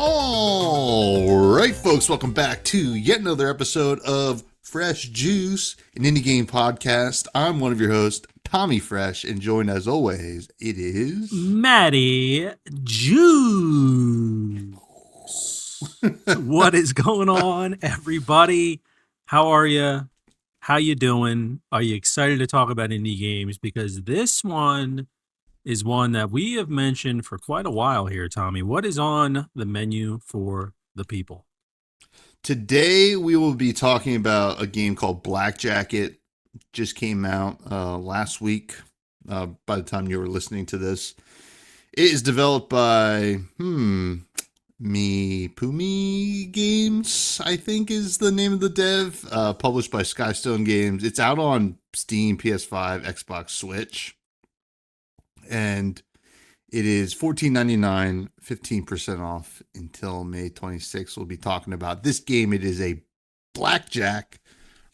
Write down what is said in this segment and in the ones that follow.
All right, folks, welcome back to yet another episode of Fresh Juice, an indie game podcast. I'm one of your hosts, Tommy Fresh, and joined as always, it is Maddie Juice. What is going on, everybody? How are you? How you doing? Are you excited to talk about indie games? Because this one is one that we have mentioned for quite a while here, Tommy. What is on the menu for the people? Today we will be talking about a game called Black Jacket. Just came out last week. By the time you were listening to this, it is developed by Me Pumi Games, I think is the name of the dev. Published by Skystone Games. It's out on Steam, PS5, Xbox, Switch, and it is $14.99, 15% off until May 26th. We'll be talking about this game. It is a blackjack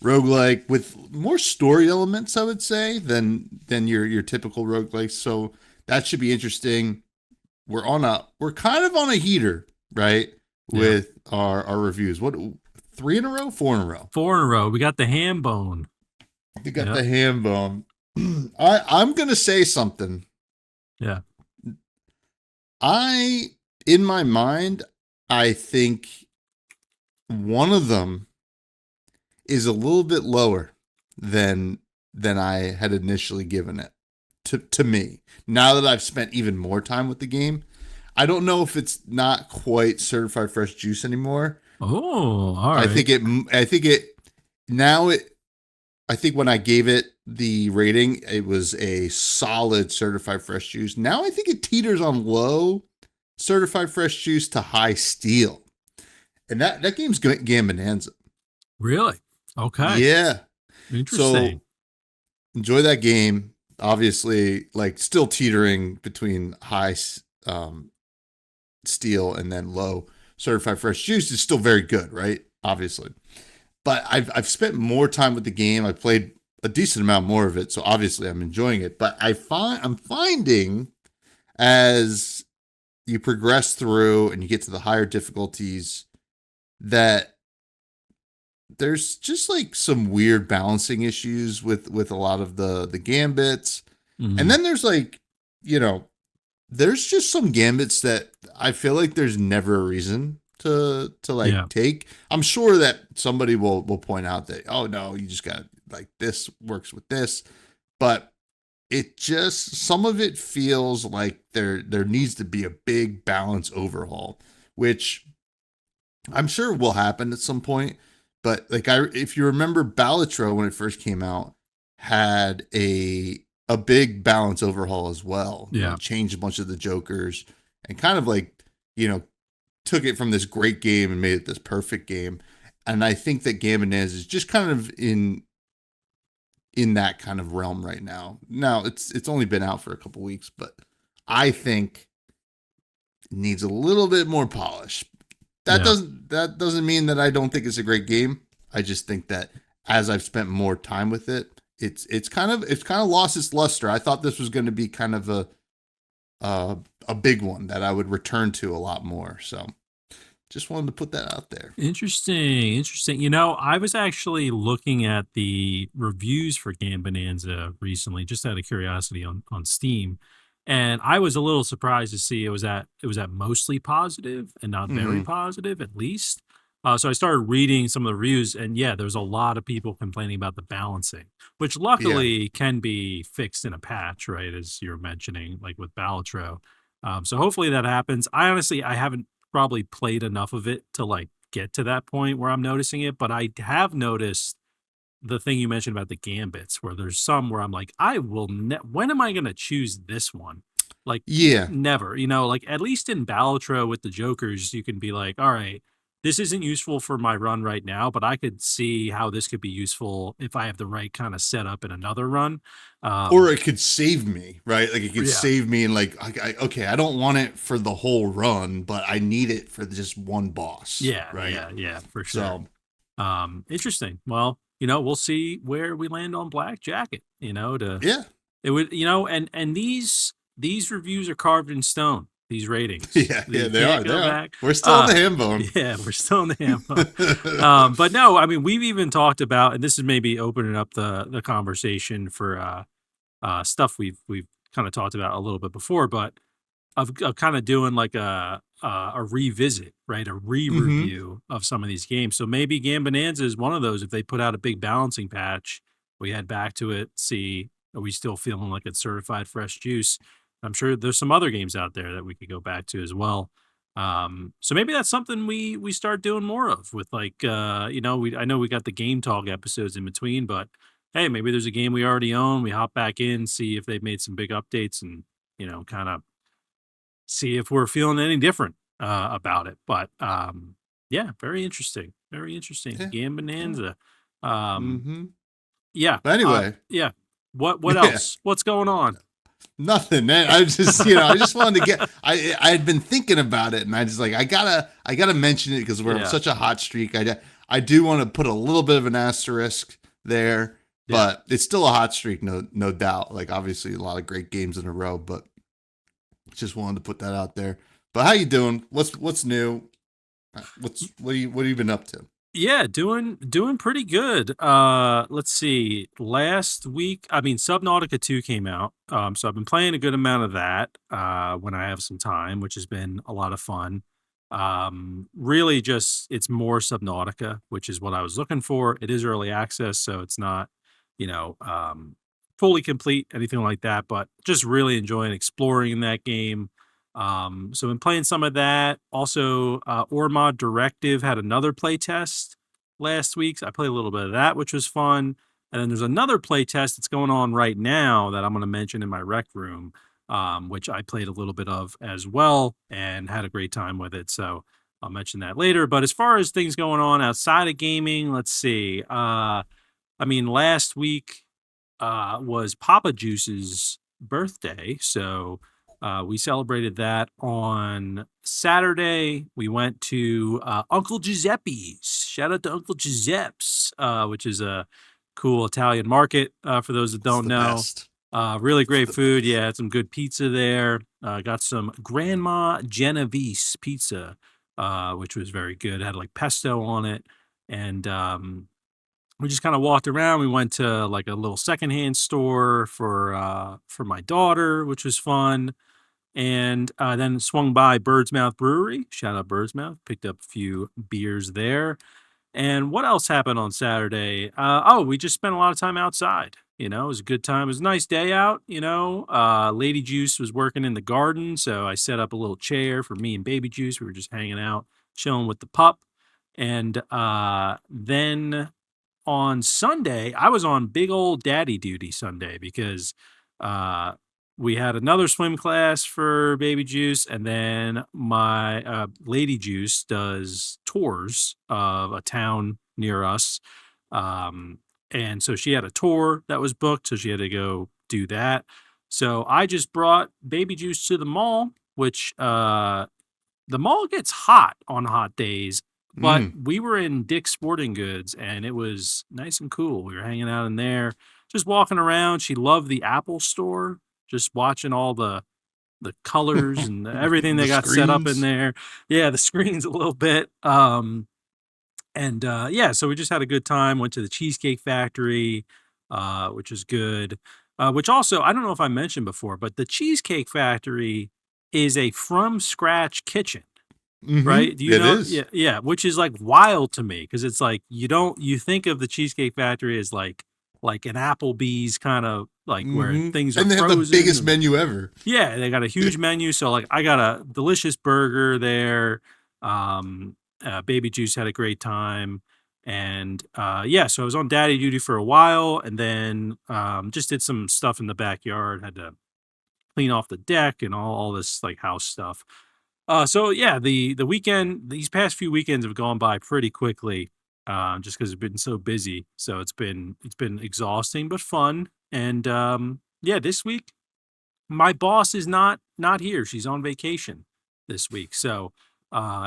roguelike with more story elements, I would say, than your typical roguelike. So that should be interesting. We're kind of on a heater, right? Yeah. With our reviews. What, 3 in a row? 4 in a row? 4 in a row. We got the ham bone. You got the ham bone. I'm gonna say something. Yeah. In my mind, I think one of them is a little bit lower than I had initially given it to me. Now that I've spent even more time with the game, I don't know if it's not quite certified fresh juice anymore. Oh, all right. I think when I gave it the rating, it was a solid certified fresh juice. Now I think it teeters on low certified fresh juice to high steel. And that game's Game Bonanza. Really? Okay. Yeah. Interesting. So enjoy that game. Obviously, like still teetering between high steel and then low certified fresh juice is still very good, right? Obviously. But I've spent more time with the game. I played a decent amount more of it, so obviously I'm enjoying it. But I'm finding as you progress through and you get to the higher difficulties that there's just like some weird balancing issues with a lot of the gambits. Mhm. And then there's like, there's just some gambits that I feel like there's never a reason to take. I'm sure that somebody will point out that, oh no, you just got like this works with this, but it just, some of it feels like there needs to be a big balance overhaul, which I'm sure will happen at some point. But like if you remember, Balatro when it first came out had a big balance overhaul as well. Yeah. Changed a bunch of the jokers and kind of like, took it from this great game and made it this perfect game. And I think that Game Bonanza is just kind of in that kind of realm right now. Now it's only been out for a couple weeks, but I think it needs a little bit more polish. That doesn't mean that I don't think it's a great game. I just think that as I've spent more time with it, it's kind of lost its luster. I thought this was going to be kind of a big one that I would return to a lot more. So just wanted to put that out there. Interesting. I was actually looking at the reviews for Game Bonanza recently, just out of curiosity on Steam, and I was a little surprised to see it was at mostly positive and not very positive, at least. So I started reading some of the reviews, and yeah, there's a lot of people complaining about the balancing, which luckily can be fixed in a patch, right? As you're mentioning, like with Balatro. So hopefully that happens. I haven't probably played enough of it to like get to that point where I'm noticing it, but I have noticed the thing you mentioned about the gambits, where there's some where I'm like, when am I going to choose this one? Like, never, like at least in Balatro with the jokers, you can be like, all right, this isn't useful for my run right now, but I could see how this could be useful if I have the right kind of setup in another run. Or it could save me, right? Like it could save me and like, okay, I don't want it for the whole run, but I need it for just one boss. Yeah. Right. Yeah, for sure. So, interesting. Well, we'll see where we land on Black Jacket, it would, and these reviews are carved in stone. these ratings. Yeah, You yeah, they can't are. They go are. back. We're still in the ham Yeah, we're still in the ham. bone. But no, I mean, we've even talked about, and this is maybe opening up the conversation for stuff we've kind of talked about a little bit before, but of kind of doing like a revisit, right? A Hmm. re-review of some of these games. So maybe Game Bonanza is one of those. If they put out a big balancing patch, we head back to it, see are we still feeling like it's certified fresh juice. I'm sure there's some other games out there that we could go back to as well. So maybe that's something we start doing more of with like we I know we got the game talk episodes in between, but hey, maybe there's a game we already own. We hop back in, see if they've made some big updates, and kind of see if we're feeling any different about it. But yeah, very interesting. Very interesting. Yeah. Game Yeah. Bonanza. Um, Hmm. yeah. But anyway, Yeah. What yeah. else? What's going on? Nothing, man. I just, I just wanted to get. I had been thinking about it, and I just like I gotta mention it because we're on Yeah. such a hot streak. I do want to put a little bit of an asterisk there, Yeah. but it's still a hot streak, no doubt. Like obviously a lot of great games in a row, but just wanted to put that out there. But how you doing? What's new? What have you been up to? Yeah, doing pretty good. Let's see. Last week, I mean, Subnautica 2 came out. So I've been playing a good amount of that when I have some time, which has been a lot of fun. Really just it's more Subnautica, which is what I was looking for. It is early access, so it's not, you know, um fully complete, anything like that, but just really enjoying exploring in that game. So been playing some of that. Also, Ormod Directive had another play test last week. So I played a little bit of that, which was fun. And then there's another play test that's going on right now that I'm going to mention in my rec room, which I played a little bit of as well and had a great time with it. So I'll mention that later. But as far as things going on outside of gaming, let's see. I mean, last week was Papa Juice's birthday. So we celebrated that on Saturday. We went to Uncle Giuseppe's. Shout out to Uncle Giuseppe's, which is a cool Italian market for those that It's don't the know. best. Really It's great the food. best. Yeah, had some good pizza there. Got some Grandma Genovese pizza, which was very good. Had like pesto on it. And we just kind of walked around. We went to like a little secondhand store for my daughter, which was fun. And then swung by Bird's Mouth Brewery. Shout out Bird's Mouth. Picked up a few beers there. And what else happened on Saturday? We just spent a lot of time outside. It was a good time. It was a nice day out. Lady Juice was working in the garden, so I set up a little chair for me and Baby Juice. We were just hanging out, chilling with the pup. And then on Sunday, I was on big old daddy duty Sunday because uh, we had another swim class for Baby Juice, and then my Lady Juice does tours of a town near us. And so she had a tour that was booked, so she had to go do that. So I just brought Baby Juice to the mall, which the mall gets hot on hot days, but Mm. we were in Dick's Sporting Goods and it was nice and cool. We were hanging out in there, just walking around. She loved the Apple store, just watching all the colors and everything they The got set up in screens. there. Yeah, the screens a little bit. And yeah, so we just had a good time. Went to the Cheesecake Factory, which is good. Which also, I don't know if I mentioned before, but the Cheesecake Factory is a from scratch kitchen. Mm-hmm. Right? Do you It know? is. Yeah, yeah, which is like wild to me because it's like you think of the Cheesecake Factory as like an Applebee's kind of like where Mm-hmm. things are And they have the frozen biggest and menu ever. yeah, they got a huge menu. So like I got a delicious burger there. Um Baby Juice had a great time. And yeah, so I was on daddy duty for a while and then just did some stuff in the backyard, had to clean off the deck and all this like house stuff. So yeah, the weekend, these past few weekends have gone by pretty quickly, just because it's been so busy. So it's been exhausting but fun. And yeah, this week my boss is not here. She's on vacation this week. So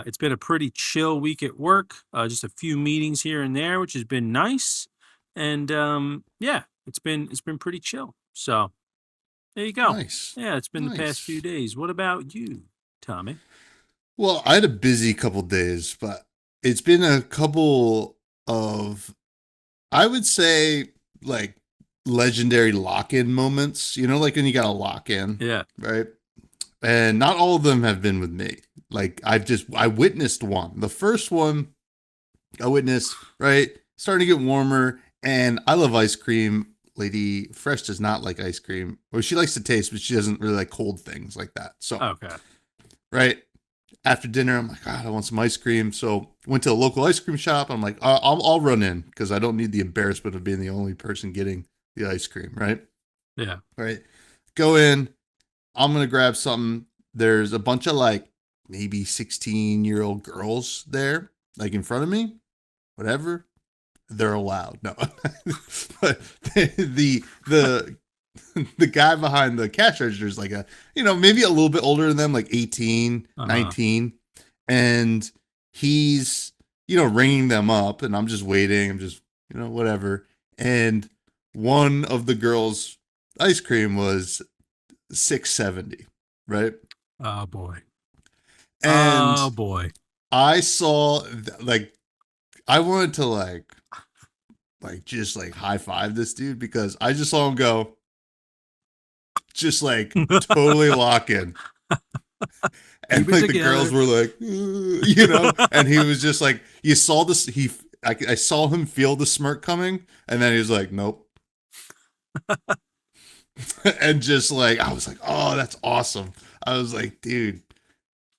it's been a pretty chill week at work. Just a few meetings here and there, which has been nice. And yeah, it's been pretty chill. So there you go. Nice. Yeah, it's been the past few Nice. days. What about you? Tommy. Well, I had a busy couple days, but it's been a couple of, I would say, like legendary lock-in moments. You know, like when you got a lock-in, Yeah. right? And not all of them have been with me. Like I witnessed one. The first one I witnessed, right? Starting to get warmer, and I love ice cream. Lady Fresh does not like ice cream. Well, she likes to taste, but she doesn't really like cold things like that. So, Okay. right after dinner, I'm like, God, I want some ice cream. So went to a local ice cream shop. I'm like, I'll run in because I don't need the embarrassment of being the only person getting the ice cream, right? Yeah. Right. Go in. I'm gonna grab something. There's a bunch of like maybe 16-year-old girls there, like in front of me. Whatever. They're allowed. No. But the the guy behind the cash register is like maybe a little bit older than them, like 18, Uh-huh. 19. And he's, ringing them up, and I'm just waiting. I'm just, whatever. And one of the girls' ice cream was 670, right? Oh boy. And Oh boy. I saw like I wanted to just like high five this dude because I just saw him go just like totally lock in. And Keep it like the together. girls were like, and he was just like, you saw this. I saw him feel the smirk coming, and then he was like, nope. And just like, I was like, oh, that's awesome. I was like, dude,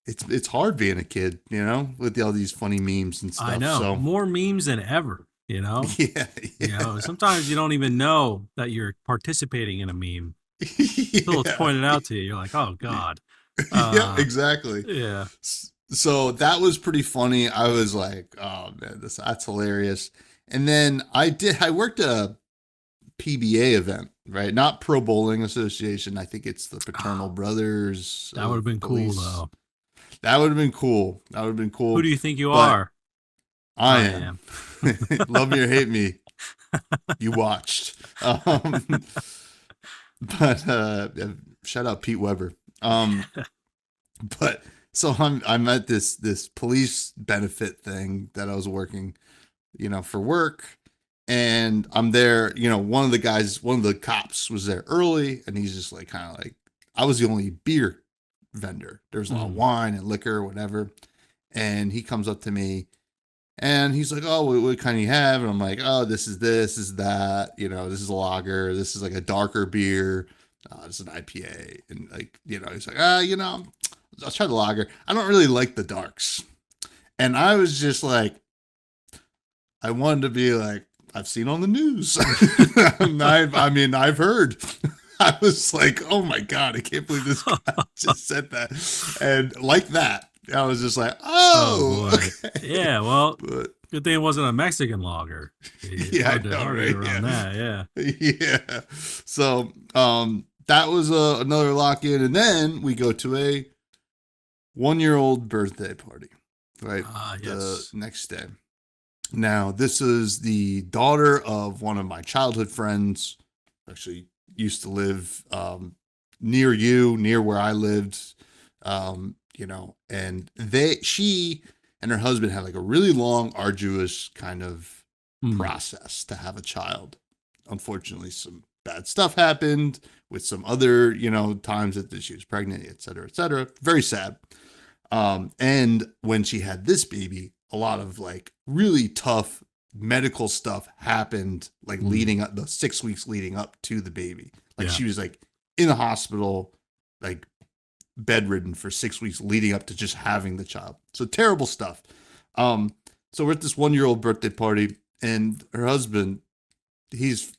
it's hard being a kid, with all these funny memes and stuff. I know. So More memes than ever, you know? yeah, You know, sometimes you don't even know that you're participating in a meme until it's yeah, pointed out to you. You're like, oh God. yeah, exactly. Yeah. So that was pretty funny. I was like, oh man, that's hilarious. And then I worked a PBA event, right? Not Pro Bowling Association. I think it's the Fraternal Brothers. That would have been cool though. That would have been cool. That would have been cool. Who do you think you But are? I am. Love me or hate me. You watched. But shout out Pete Weber. But so I'm at this police benefit thing that I was working, for work. And I'm there, one of the cops was there early, and he's just like kind of like, I was the only beer vendor. There's a lot of wine and liquor, whatever. And he comes up to me and he's like, oh, what kind do you have? And I'm like, oh, this is that, this is a lager. This is like a darker beer. This is an IPA. And like, he's like, I'll try the lager. I don't really like the darks. And I was just like, I wanted to be like, I've seen on the news. I've heard. I was like, oh my God, I can't believe this guy just said that. And like that, I was just like, oh, boy. Okay. Yeah, well, good thing it wasn't a Mexican lager. Yeah, hard to around that, yeah. Yeah. So that was another lock-in. And then we go to a 1-year-old birthday party, right? Yes. The next day. Now, this is the daughter of one of my childhood friends. Actually, used to live near where I lived. And she and her husband had like a really long, arduous kind of process to have a child. Unfortunately, some bad stuff happened with some other, times that she was pregnant, et cetera, et cetera. Very sad. And when she had this baby, a lot of like really tough medical stuff happened, like leading up the 6 weeks leading up to the baby. Like she was like in the hospital, like bedridden for 6 weeks leading up to just having the child. So terrible stuff. So we're at this 1-year-old birthday party, and her husband, he's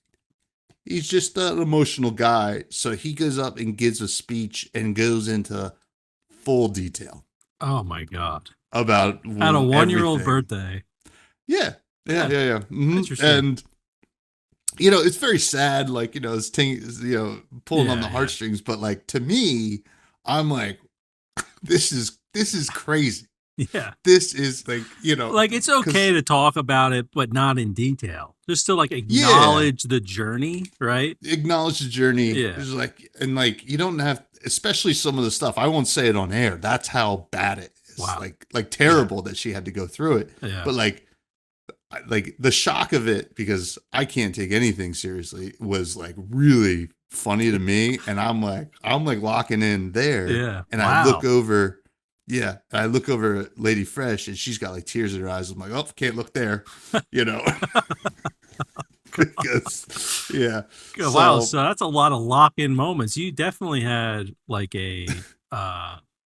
just an emotional guy. So he goes up and gives a speech and goes into full detail. Oh my God. About at a 1-year-old birthday. Yeah. Mm-hmm. Interesting. And it's very sad, like, it's pulling on the heartstrings, but like to me, I'm like, this is crazy. Yeah. This is like, Like it's okay because to talk about it, but not in detail. Just to like yeah, acknowledge the journey, right? acknowledge the journey. Yeah. It's like, and like, you don't have, especially some of the stuff. I won't say it on air. That's how bad it is. Wow. Like Yeah. terrible that she had to go through it. Yeah. But like the shock of it, because I can't take anything seriously, was like really funny to me. And I'm like locking in there. Yeah. And I look Wow. over, yeah, I look over at Lady Fresh, and she's got like tears in her eyes. I'm like, oh, can't look there, you know, because yeah. Wow. So So that's a lot of lock in moments. You definitely had like a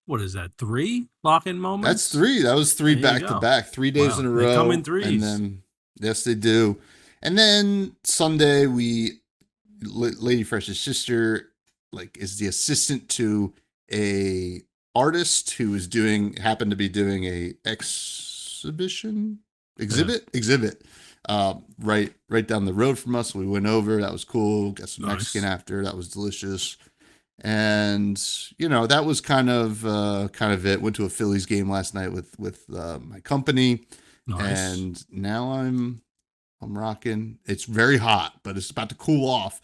what is that? 3 lock in that's moments? three. That was three There you back to go. back, 3 days in Wow. a They come in row. And threes. then, yes, they do. And then Sunday, Lady Fresh's sister, like, is the assistant to a artist who is happened to be doing a Yeah. exhibit, right down the road from us. We went over. That was cool. Got some Mexican Nice. after. That was delicious. And that was kind of it. Went to a Phillies game last night with my company, Nice. and now I'm rocking. It's very hot, but it's about to cool off.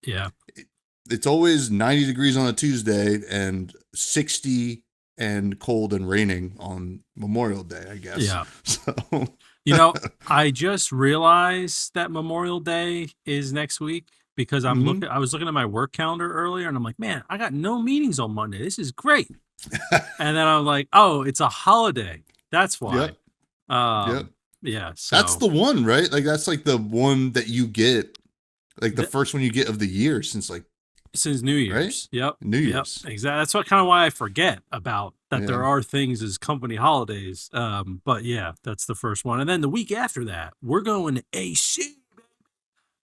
Yeah. It's always 90 degrees on a Tuesday and 60 and cold and raining on Memorial Day, I guess. Yeah. So You know, I just realized that Memorial Day is next week because mhm. I was looking at my work calendar earlier and I'm like, man, I got no meetings on Monday. This is great. And then I'm like, oh, it's a holiday. That's why. Yep. Yep. Um, yeah. That's So the one, right? Like that's like the one that you get, like the th- first one you get of the year since like, since New right? Year's. Yep. New Yep. Year's. Exactly. That's what kind of why I forget about that Yeah. there are things as company holidays. But yeah, that's the first one. And then the week after that, we're going to AC.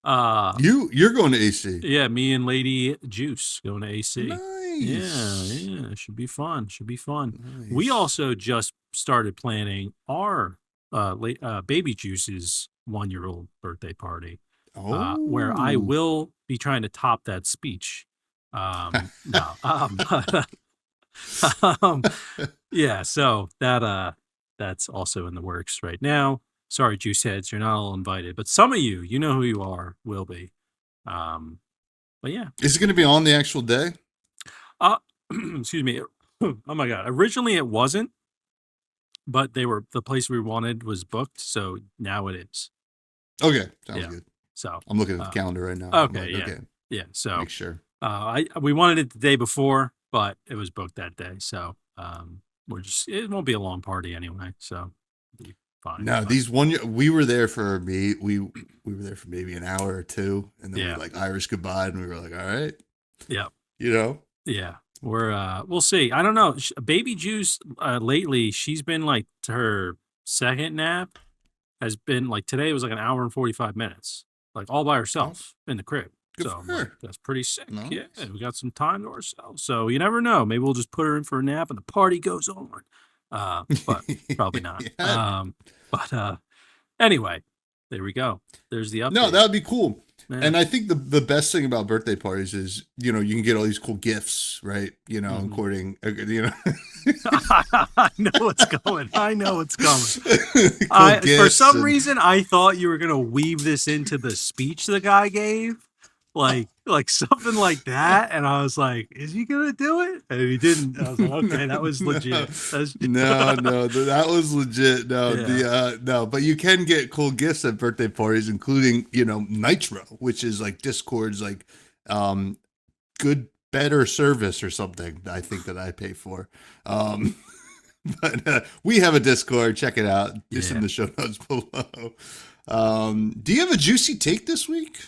Uh, You're going to AC. Yeah, me and Lady Juice going to AC. Yeah, Nice. yeah, should be fun. Should be fun. We Nice. also just started planning our baby Juice's 1-year-old birthday party, where I Oh. will be trying to top that speech. No, um, yeah. So that's also in the works right now. Sorry, Juice heads, you're not all invited, but some of you know who you are, will be. Um, but yeah, Is it going to be on the actual day? uh, excuse me. Oh my god! Originally it wasn't, but the place we wanted was booked, so now it is. Okay. Sounds Yeah. good. So I'm looking at the uh, calendar right now. I'm okay, like, yeah, okay, yeah. So make sure. we wanted it the day before, but it was booked that day. So it won't be a long party anyway. So it'll be fine. No, But these one year we were there for we were there for maybe an hour or two, and then we yeah, like Irish goodbye, and we were like, all right, yeah. you know. Yeah, we'll see. I don't know. Baby Juice lately, she's been like to her second nap has been like today was like an hour and 45 minutes, like all by Oh, herself in the crib. good So for I'm like, her. that's pretty sick. Yeah, Nice. we got some time to ourselves. So you never know. Maybe we'll just put her in for a nap and the party goes on. But probably not. Yeah. But anyway, there we go. There's the No, update. that would be cool. Yeah. And I think the best thing about birthday parties is, you can get all these cool gifts, right? Mhm. According, I know what's going. I know what's coming. cool For gifts some and reason I thought you were gonna weave this into the speech the guy gave, like something like that, and I was like, "Is he gonna do it?" And he didn't. I was like, no, "Okay, that was legit." That's no, that was legit. No, yeah, no, but you can get cool gifts at birthday parties, including Nitro, which is like Discord's like um good better service or something. I think that I pay for. Um, but we have a Discord. Check it out. It's in yeah. the show notes below. Do you have a juicy take this week?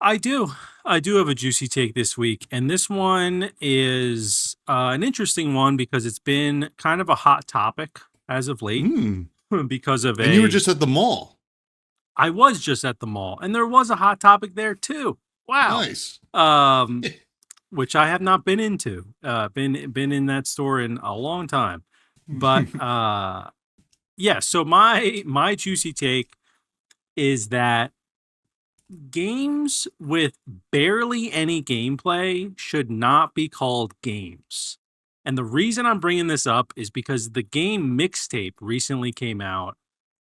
I do. I do have a juicy take this week, and this one is an interesting one because it's been kind of a hot topic as of late Mm. because of And you were a. just at the mall. I was just at the mall, and there was a hot topic there too. Wow. Nice. Um, which I have not been into. Been in that store in a long time. But yeah, so my juicy take is that games with barely any gameplay should not be called games. And the reason I'm bringing this up is because the game Mixtape recently came out,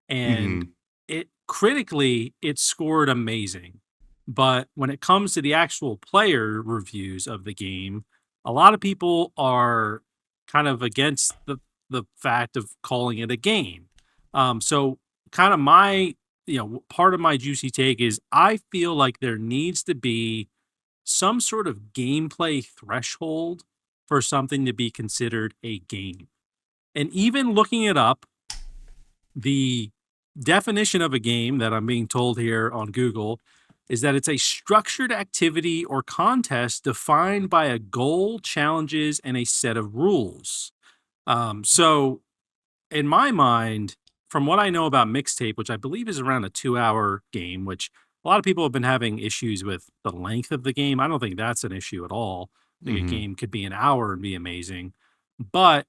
and Mm-hmm. it critically it scored amazing. But when it comes to the actual player reviews of the game, a lot of people are kind of against the fact of calling it a game. So kind of my part of my juicy take is I feel like there needs to be some sort of gameplay threshold for something to be considered a game. And even looking it up, the definition of a game that I'm being told here on Google is that it's a structured activity or contest defined by a goal, challenges, and a set of rules. So, in my mind, from what I know about Mixtape, which I believe is around a 2 hour game, which a lot of people have been having issues with the length of the game. I don't think that's an issue at all. I think a Mm-hmm. game could be an hour and be amazing. But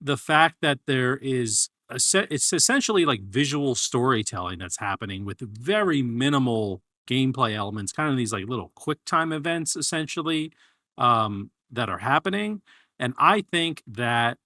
the fact that there is it's essentially like visual storytelling that's happening with very minimal gameplay elements, kind of these like little quick time events essentially, that are happening. And I think that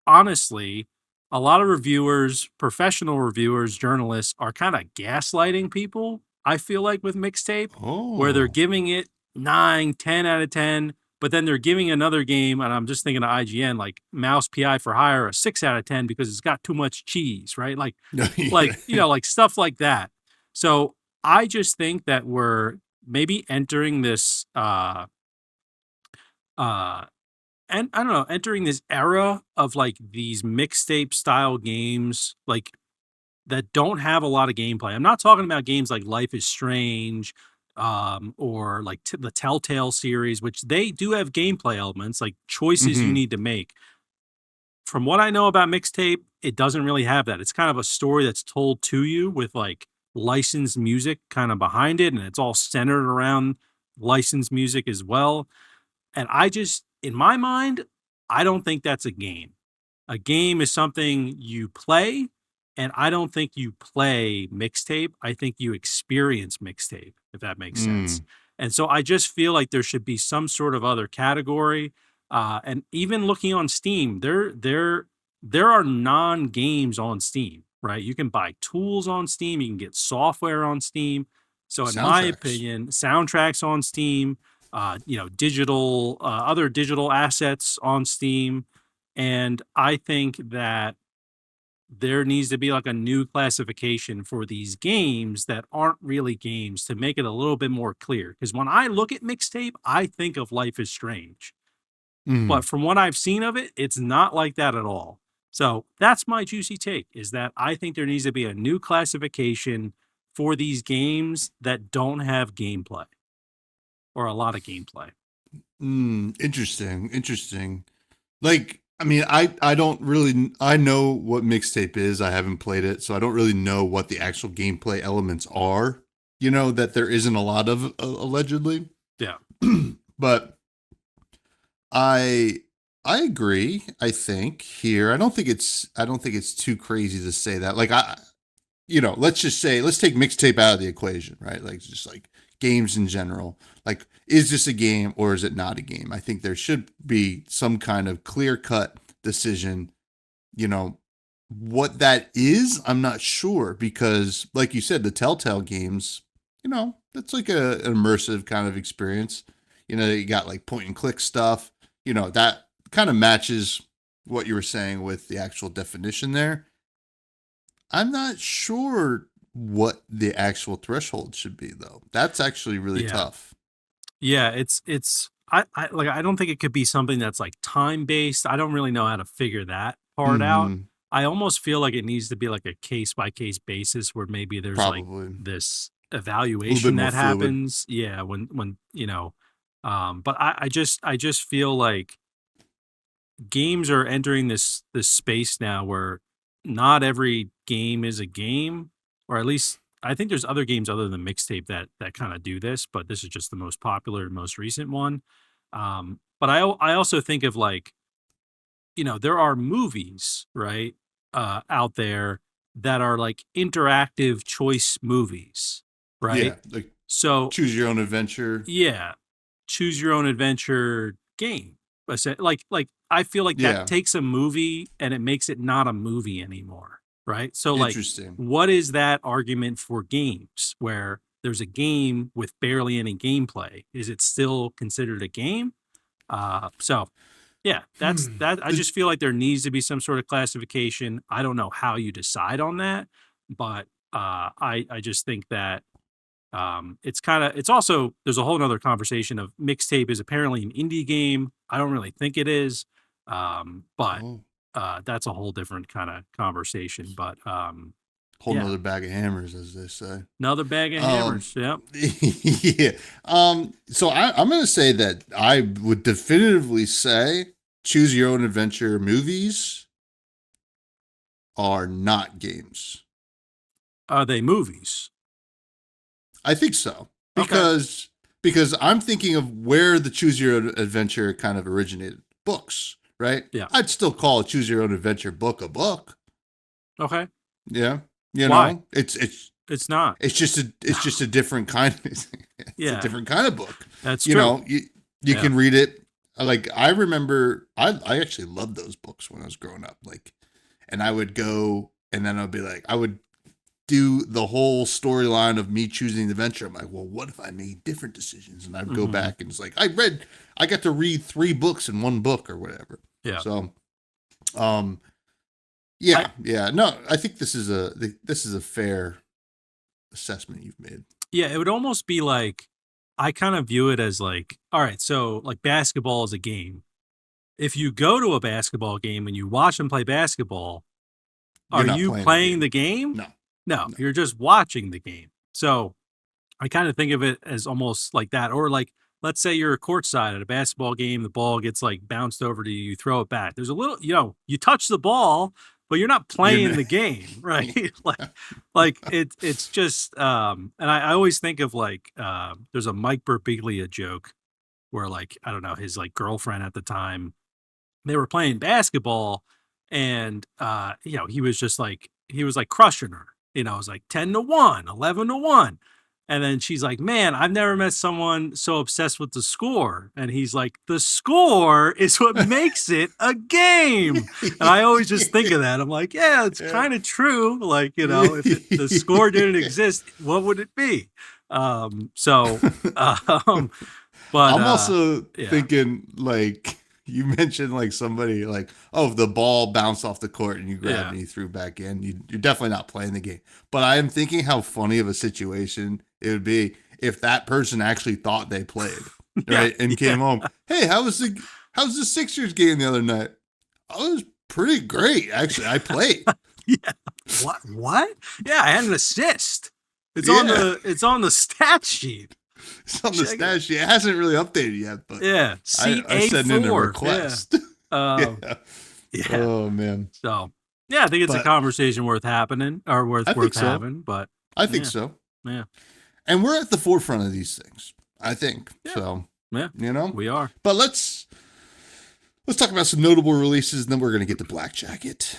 honestly, a lot of reviewers, professional reviewers, journalists are kind of gaslighting people. I feel like with Mixtape, where they're Oh. giving it 9, 10 out of 10, but then they're giving another game, and I'm just thinking of IGN, like Mouse PI for Hire, a 6 out of 10 because it's got too much cheese, right? Yeah. Like stuff like that. So I just think that we're maybe entering this uh and I don't know, entering this era of like these mixtape style games, like that don't have a lot of gameplay. I'm not talking about games like Life is Strange, or like the Telltale series, which they do have gameplay elements, like choices you Mm-hmm. need to make. From what I know about mixtape, it doesn't really have that. It's kind of a story that's told to you with like licensed music kind of behind it, and it's all centered around licensed music as well. And I just, in my mind, I don't think that's a game. A game is something you play, and I don't think you play mixtape. I think you experience mixtape, if that makes sense. Mm. And so I just feel like there should be some sort of other category. And even looking on Steam, there are non games on Steam, right? You can buy tools on Steam, you can get software on Steam. So, in my Soundtracks. opinion, soundtracks on Steam, digital other digital assets on Steam, and I think that there needs to be like a new classification for these games that aren't really games to make it a little bit more clear. Because when I look at mixtape, I think of Life is Strange, but Mm. from what I've seen of it, it's not like that at all. So that's my juicy take: is that I think there needs to be a new classification for these games that don't have gameplay or a lot of gameplay. Mm. Interesting. Interesting. Like, I mean, I don't really I know what mixtape is. I haven't played it, so I don't really know what the actual gameplay elements are. That there isn't a lot of allegedly. Yeah. But I I agree. I think here I don't think it's too crazy to say that. Like let's just say let's take mixtape out of the equation, right? Like just like games in general. Like is this a game or is it not a game? I think there should be some kind of clear-cut decision, you know, what that is, I'm not sure because like you said the Telltale games, that's like an immersive kind of experience. You got like point and click stuff. That kind of matches what you were saying with the actual definition there. I'm not sure what the actual threshold should be though. That's actually really Yeah. tough. Yeah, it's I like I don't think it could be something that's like time based. I don't really know how to figure that part out. Mhm. I almost feel like it needs to be like a case by case basis where maybe there's like Probably. this A little bit evaluation more that fluid. happens. Yeah, but I just feel like games are entering this space now where not every game is a game, or at least I think there's other games other than mixtape that kind of do this, but this is just the most popular, most recent one. But I also think of like there are movies right out there that are like interactive choice movies, right? Yeah, like So choose your own adventure. yeah, choose your own adventure game. Like I feel like that Yeah. takes a movie and it makes it not a movie anymore, right? So like, Interesting. what is that argument for games where there's a game with barely any gameplay? Is it still considered a game? So yeah, that's Hmm. that. I just feel like there needs to be some sort of classification. I don't know how you decide on that, but I just think that it's also there's a whole nother conversation of mixtape is apparently an indie game. I don't really think it is, but Oh, that's a whole different kind of conversation. But whole yeah, nother bag of hammers, as they say. another bag of Um, hammers. Yep. yeah. So I'm going to say that I would definitively say choose your own adventure movies are not games. Are they movies? I think so Okay. because I'm thinking of where the choose your own adventure kind of originated. Books, right? Yeah. I'd still call a choose your own adventure book a book. Okay. Yeah. You Why? know, it's It's not. it's just a different kind it's a Yeah, different kind of book. that's You true. know, you Yeah. can read it. Like I remember I actually loved those books when I was growing up. Like, and I would go and then I'd be like I would do the whole storyline of me choosing the adventure. I'm like, well, what if I made different decisions? And I'd go Hmm. back and it's like I got to read 3 books in one book or whatever. Yeah. So um I yeah. No, I think this is a fair assessment you've made. Yeah, it would almost be like I kind of view it as like, all right, so like basketball is a game. If you go to a basketball game and you watch them play basketball, You're are not you playing the playing game. the game? No, No, no. you're just watching the game. So I kind of think of it as almost like that. Or like, let's say you're courtside at a basketball game, the ball gets like bounced over to you, you throw it back. There's a little, you touch the ball, but you're not You're playing the game, right? It's just and I always think of like there's a Mike Birbiglia joke where like, I don't know, his like girlfriend at the time they were playing basketball and he was like crushing her. It was like 10-1, 11-1. And then she's like, "Man, I've never met someone so obsessed with the score." And he's like, "The score is what makes it a game." And I always just think of that. I'm like, "Yeah, it's yeah. kind of true. Like, if the score didn't exist, what would it be?" So um but I'm also yeah. thinking like you mentioned like somebody like, oh, if the ball bounced off the court and you grabbed Yeah. and you threw back in, you're definitely not playing the game. But I am thinking how funny of a situation it would be if that person actually thought they played, Yeah. right? And Yeah. came home, hey, how's the Sixers game the other night? Oh, it was pretty great. Actually, I played. Yeah. What? Yeah, I had an assist. Yeah. It's on the stat sheet. It's on the Check it. stat sheet. It hasn't really updated yet, but Yeah. I sent in a CA4. Yeah. request. Um, Yeah. yeah. Oh man. So yeah, I think it's a But conversation worth happening or I think worth so. having. But I think yeah, so. yeah. And we're at the forefront of these things. I think. Yeah. So, Yeah. you know. We are. But let's talk about some notable releases and then we're going to get to Black Jacket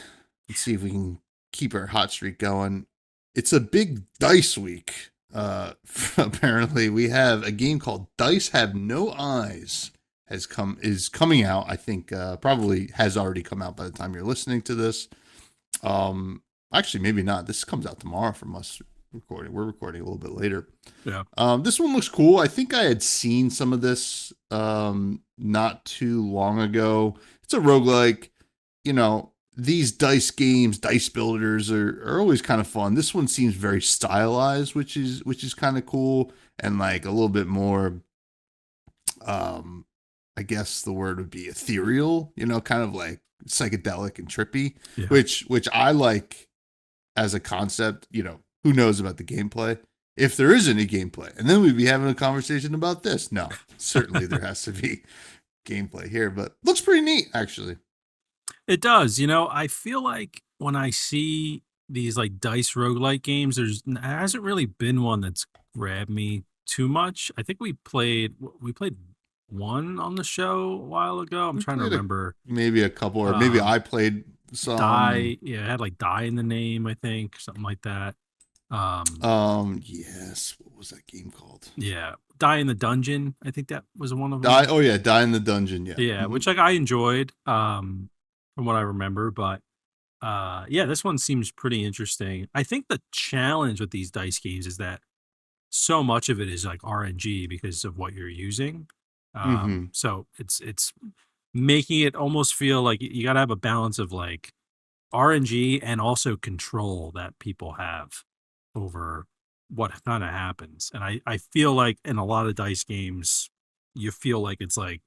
and see if we can keep our hot streak going. It's a big dice week. Apparently we have a game called Dice Have No Eyes is coming out. I think probably has already come out by the time you're listening to this. Actually maybe not. This comes out tomorrow from us recording. We're recording a little bit later. Yeah. This one looks cool. I think I had seen some of this not too long ago. It's a roguelike. These dice games, dice builders are always kind of fun. This one seems very stylized, which is kind of cool and like a little bit more I guess the word would be ethereal, kind of like psychedelic and trippy, Yeah. which I like as a concept. Who knows about the gameplay? If there is any gameplay, and then we'd be having a conversation about this. No, certainly there has to be gameplay here, but looks pretty neat actually. It does. I feel like when I see these like dice roguelike games, there hasn't really been one that's grabbed me too much. I think we played one on the show a while ago. I'm We trying to played remember. maybe a couple, or maybe Um, I played some, and Die. Yeah, it had like die in the name, I think, something like that. Yes. What was that game called? Yeah, Die in the Dungeon. I think that was one of Die. them. Oh yeah, Die in the Dungeon. Yeah. Yeah, Hmm. which like I enjoyed from what I remember, but yeah, this one seems pretty interesting. I think the challenge with these dice games is that so much of it is like RNG because of what you're using. Hmm. So it's making it almost feel like you got to have a balance of like RNG and also control that people have over what kind of happens. And I feel like in a lot of dice games, you feel like it's like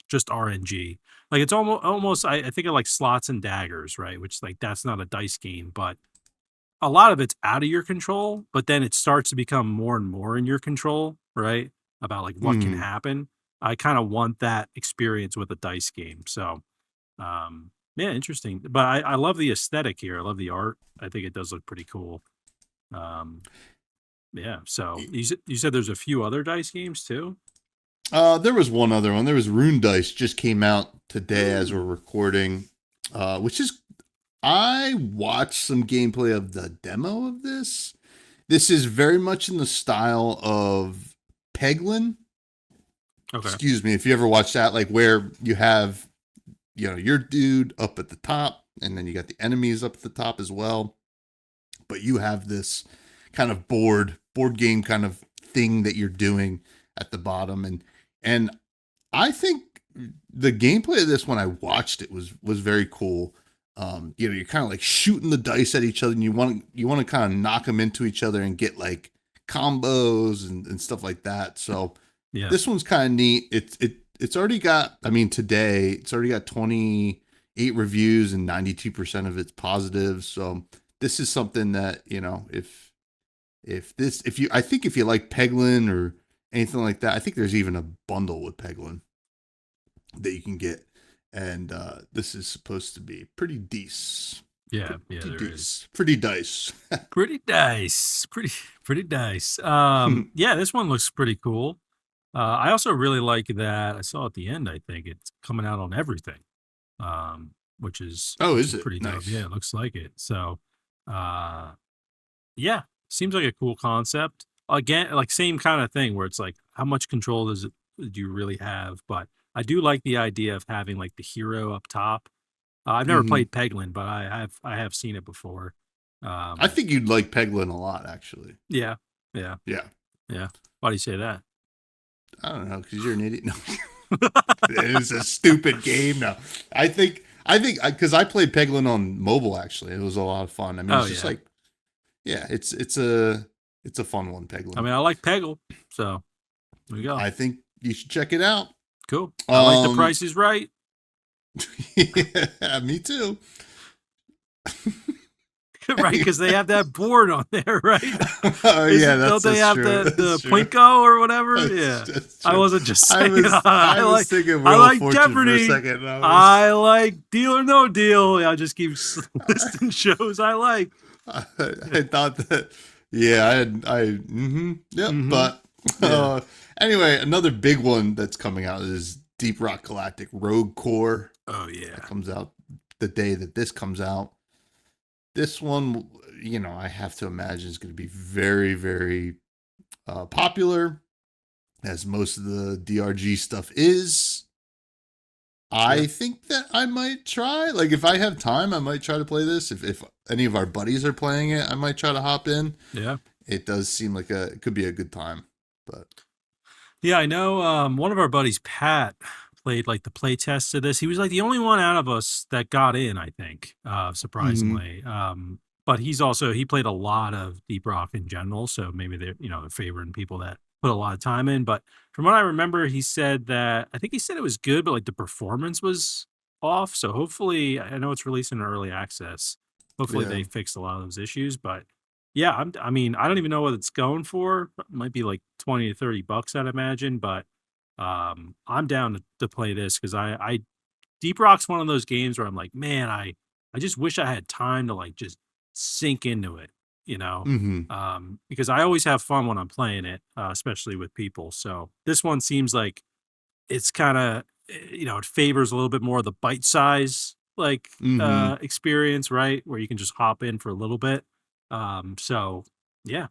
just RNG. Like it's almost I think of like slots and daggers, right? Which like that's not a dice game, but a lot of it's out of your control, but then it starts to become more and more in your control, right? About like what can Hmm. happen. I kind of want that experience with a dice game. So yeah, interesting. But I love the aesthetic here. I love the art. I think it does look pretty cool. Um, yeah. So you said there's a few other dice games too. There was one other one. There was Rune Dice just came out today as we're Ooh. recording, which is I watched some gameplay of the demo of this. This is very much in the style of Peglin. Okay. Excuse me, if you ever watched that, like where you have your dude up at the top, and then you got the enemies up at the top as well. But you have this kind of board game kind of thing that you're doing at the bottom, and I think the gameplay of this when I watched it was very cool. You're kind of like shooting the dice at each other, and you want to kind of knock them into each other and get like combos and stuff like that. So Yeah. this one's kind of neat. It's already got. I mean, today it's already got 28 reviews and 92% of it's positive. So this is something that if you I think if you like Peglin or anything like that, I think there's even a bundle with Peglin that you can get, and this is supposed to be pretty decent, Yeah. Yeah. pretty There is. dice, pretty dice. Pretty nice. Pretty nice. Yeah, this one looks pretty cool. I also really like that I saw at the end, I think it's coming out on everything. Which is Oh, which is is it pretty dope. Yeah, nice? it looks like it. So uh yeah, seems like a cool concept. Again, like same kind of thing where it's like how much control do you really have? But I do like the idea of having like the hero up top. I've never Hmm. played Peglin, but I have seen it before. I Um think you'd like Peglin a lot, actually. yeah. Yeah. Yeah, Yeah. Why do you say that? I don't know because you're an idiot. No, it's a stupid game. No, I think because I played Peglin on mobile. Actually, it was a lot of fun. I mean, Oh it's just yeah. like yeah, it's a fun one, I Peglin. mean, I like Peggle, so there we go. I think you should check it out. Cool. I like the Um, Price is Right. yeah, me too. Right, because they have that board on there, right? Oh yeah, Isn't don't that's they that's have true. the That's true. Plinko or whatever? That's, Yeah. that's I true. wasn't just I saying was I was thinking I Wheel of like Fortune for a Jeopardy. second. And I was I like Deal or No Deal. I just keep listing shows I like. I thought that yeah, yep. Hmm. But Yeah. anyway, another big one that's coming out is Deep Rock Galactic Rogue Core. Oh That yeah. comes out the day that this comes out. This one, I have to imagine is going to be very, very popular, as most of the DRG stuff is. Yeah. I think that I might try. Like, if I have time, I might try to play this. If any of our buddies are playing it, I might try to hop in. Yeah. It does seem like it could be a good time. But Yeah, I know one of our buddies, Pat, played like the play test of this. He was like the only one out of us that got in, I think, mm-hmm, surprisingly. But he played a lot of Deep Rock in general, so maybe they're favoring people that put a lot of time in. But from what I remember, he said that I think he said it was good, but like the performance was off. So hopefully, I know it's released in early access. Hopefully yeah, they fixed a lot of those issues, but yeah, I mean, I don't even know what it's going for. It might be like 20 to 30 bucks, I'd imagine, but I'm down to play this because I Deep Rock's one of those games where I'm like, man, I just wish I had time to like just sink into it, you know? mm-hmm, Because I always have fun when I'm playing it, especially with people. So this one seems like it's kind of it favors a little bit more of the bite size like mm-hmm. experience, right? Where you can just hop in for a little bit. So Yeah,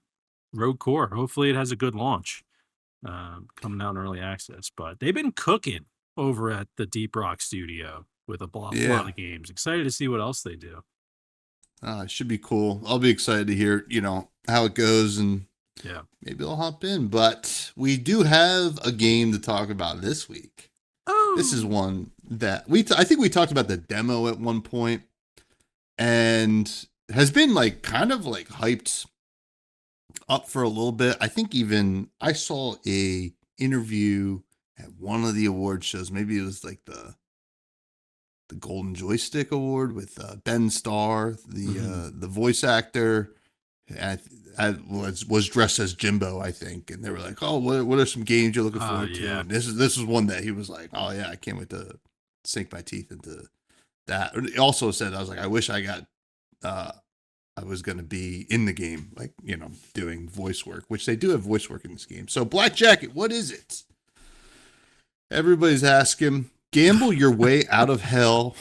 Rogue Core. Hopefully, it has a good launch coming out in early access. But they've been cooking over at the Deep Rock Studio with lot Yeah. of games. Excited to see what else they do. It should be cool. I'll be excited to hear, how it goes, and Yeah. maybe I'll hop in. But we do have a game to talk about this week. This is Oh. one that I think we talked about the demo at one point, and has been like kind of like hyped up for a little bit. I think even I saw a interview at one of the award shows. Maybe it was like the Golden Joystick Award with Ben Starr, Hmm. the voice actor. Was dressed as Jimbo, I think, and they were like, "Oh, what are some games you're looking Oh forward to?" yeah. And this is one that he was like, "Oh yeah, I can't wait to sink my teeth into that." He also said, "I was like, I wish uh, I was going to be in the game, like doing voice work, which they do have voice work in this game." So, Black Jacket, what is it? Everybody's asking. Gamble your way out of hell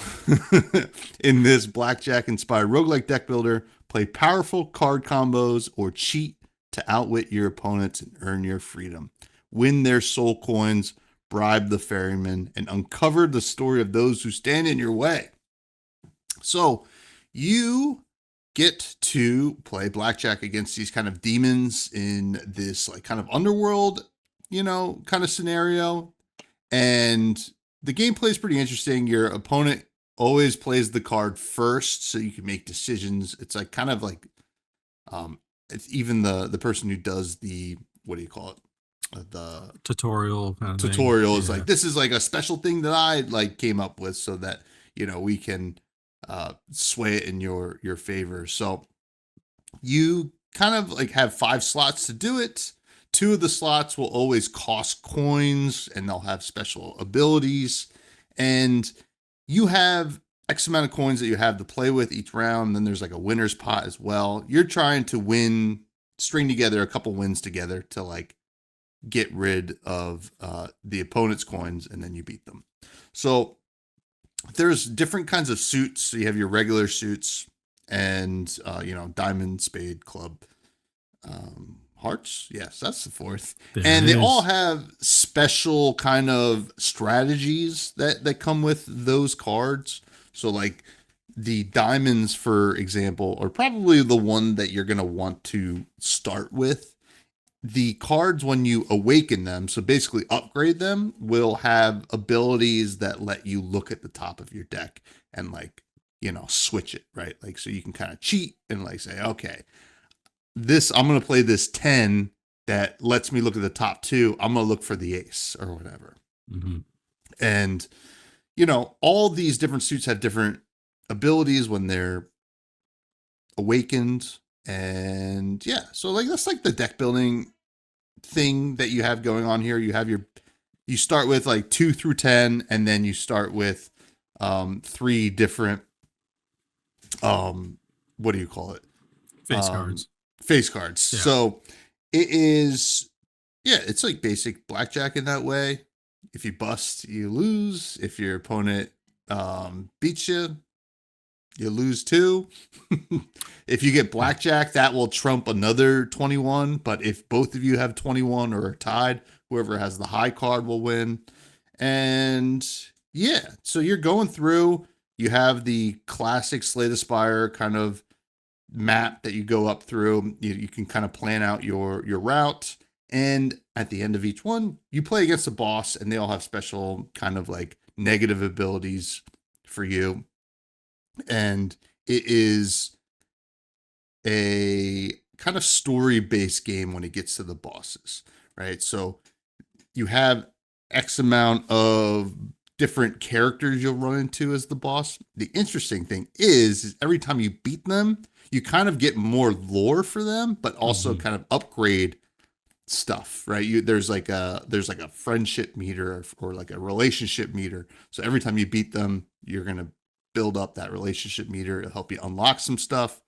in this blackjack inspired roguelike deck builder. Play powerful card combos or cheat to outwit your opponents and earn your freedom. Win their soul coins, bribe the ferryman, and uncover the story of those who stand in your way. So you get to play blackjack against these kind of demons in this like kind of underworld, kind of scenario. And the gameplay is pretty interesting. Your opponent always plays the card first, so you can make decisions. It's like kind of like it's even the person who does the, what do you call it? The Tutorial kind of thing. tutorial is Yeah. like, this is like a special thing that I like came up with so that we can sway it in your favor. So you kind of like have 5 slots to do it. 2 of the slots will always cost coins, and they'll have special abilities. And you have X amount of coins that you have to play with each round. Then there's like a winner's pot as well. You're trying to string together a couple wins together to like get rid of the opponent's coins, and then you beat them. So there's different kinds of suits. So you have your regular suits and diamond, spade, club, hearts. Yes, that's the 4th. There it And they all is. have special kind of strategies that come with those cards. So like the diamonds, for example, are probably the one that you're going to want to start with. The cards, when you awaken them, so basically upgrade them, will have abilities that let you look at the top of your deck and like switch it, right? Like, so you can kind of cheat and like say, okay, I'm going to play this 10 that lets me look at the top 2. I'm going to look for the ace or whatever. Hmm. And all these different suits have different abilities when they're awakened. And yeah, so like that's like the deck building thing that you have going on here. You start with like 2 through 10, and then you start with 3 different what do you call it? Face Um cards. face cards. Yeah. So it is, yeah, it's like basic blackjack in that way. If you bust, you lose. If your opponent beats you, you lose too. If you get blackjack, that will trump another 21. But if both of you have 21 or are tied, whoever has the high card will win. And yeah, so you're going through, you have the classic Slay the Spire kind of map that you go up through. You can kind of plan out your route. And at the end of each one, you play against a boss, and they all have special kind of like negative abilities for you. And it is a kind of story based game when it gets to the bosses, right? So you have X amount of different characters you'll run into as the boss. The interesting thing is every time you beat them, you kind of get more lore for them, but also Hmm. kind of upgrade stuff, right? There's like a friendship meter, or like a relationship meter. So every time you beat them, you're gonna build up that relationship meter to help you unlock some stuff.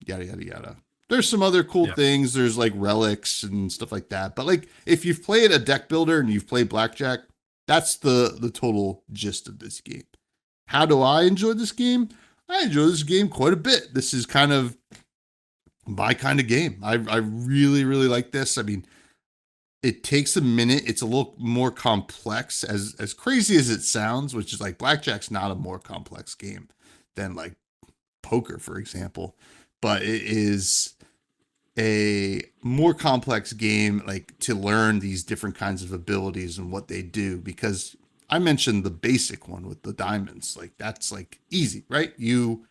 Yada yada yada. There's some other cool Yeah. things. There's like relics and stuff like that. But like if you've played a deck builder and you've played blackjack, that's the total gist of this game. How do I enjoy this game? I enjoy this game quite a bit. This is kind of my kind of game. I really really like this. I mean, it takes a minute. It's a little more complex, as crazy as it sounds, which is like blackjack's not a more complex game than like poker, for example, but it is a more complex game, like to learn these different kinds of abilities and what they do. Because I mentioned the basic one with the diamonds, like that's like easy, right? You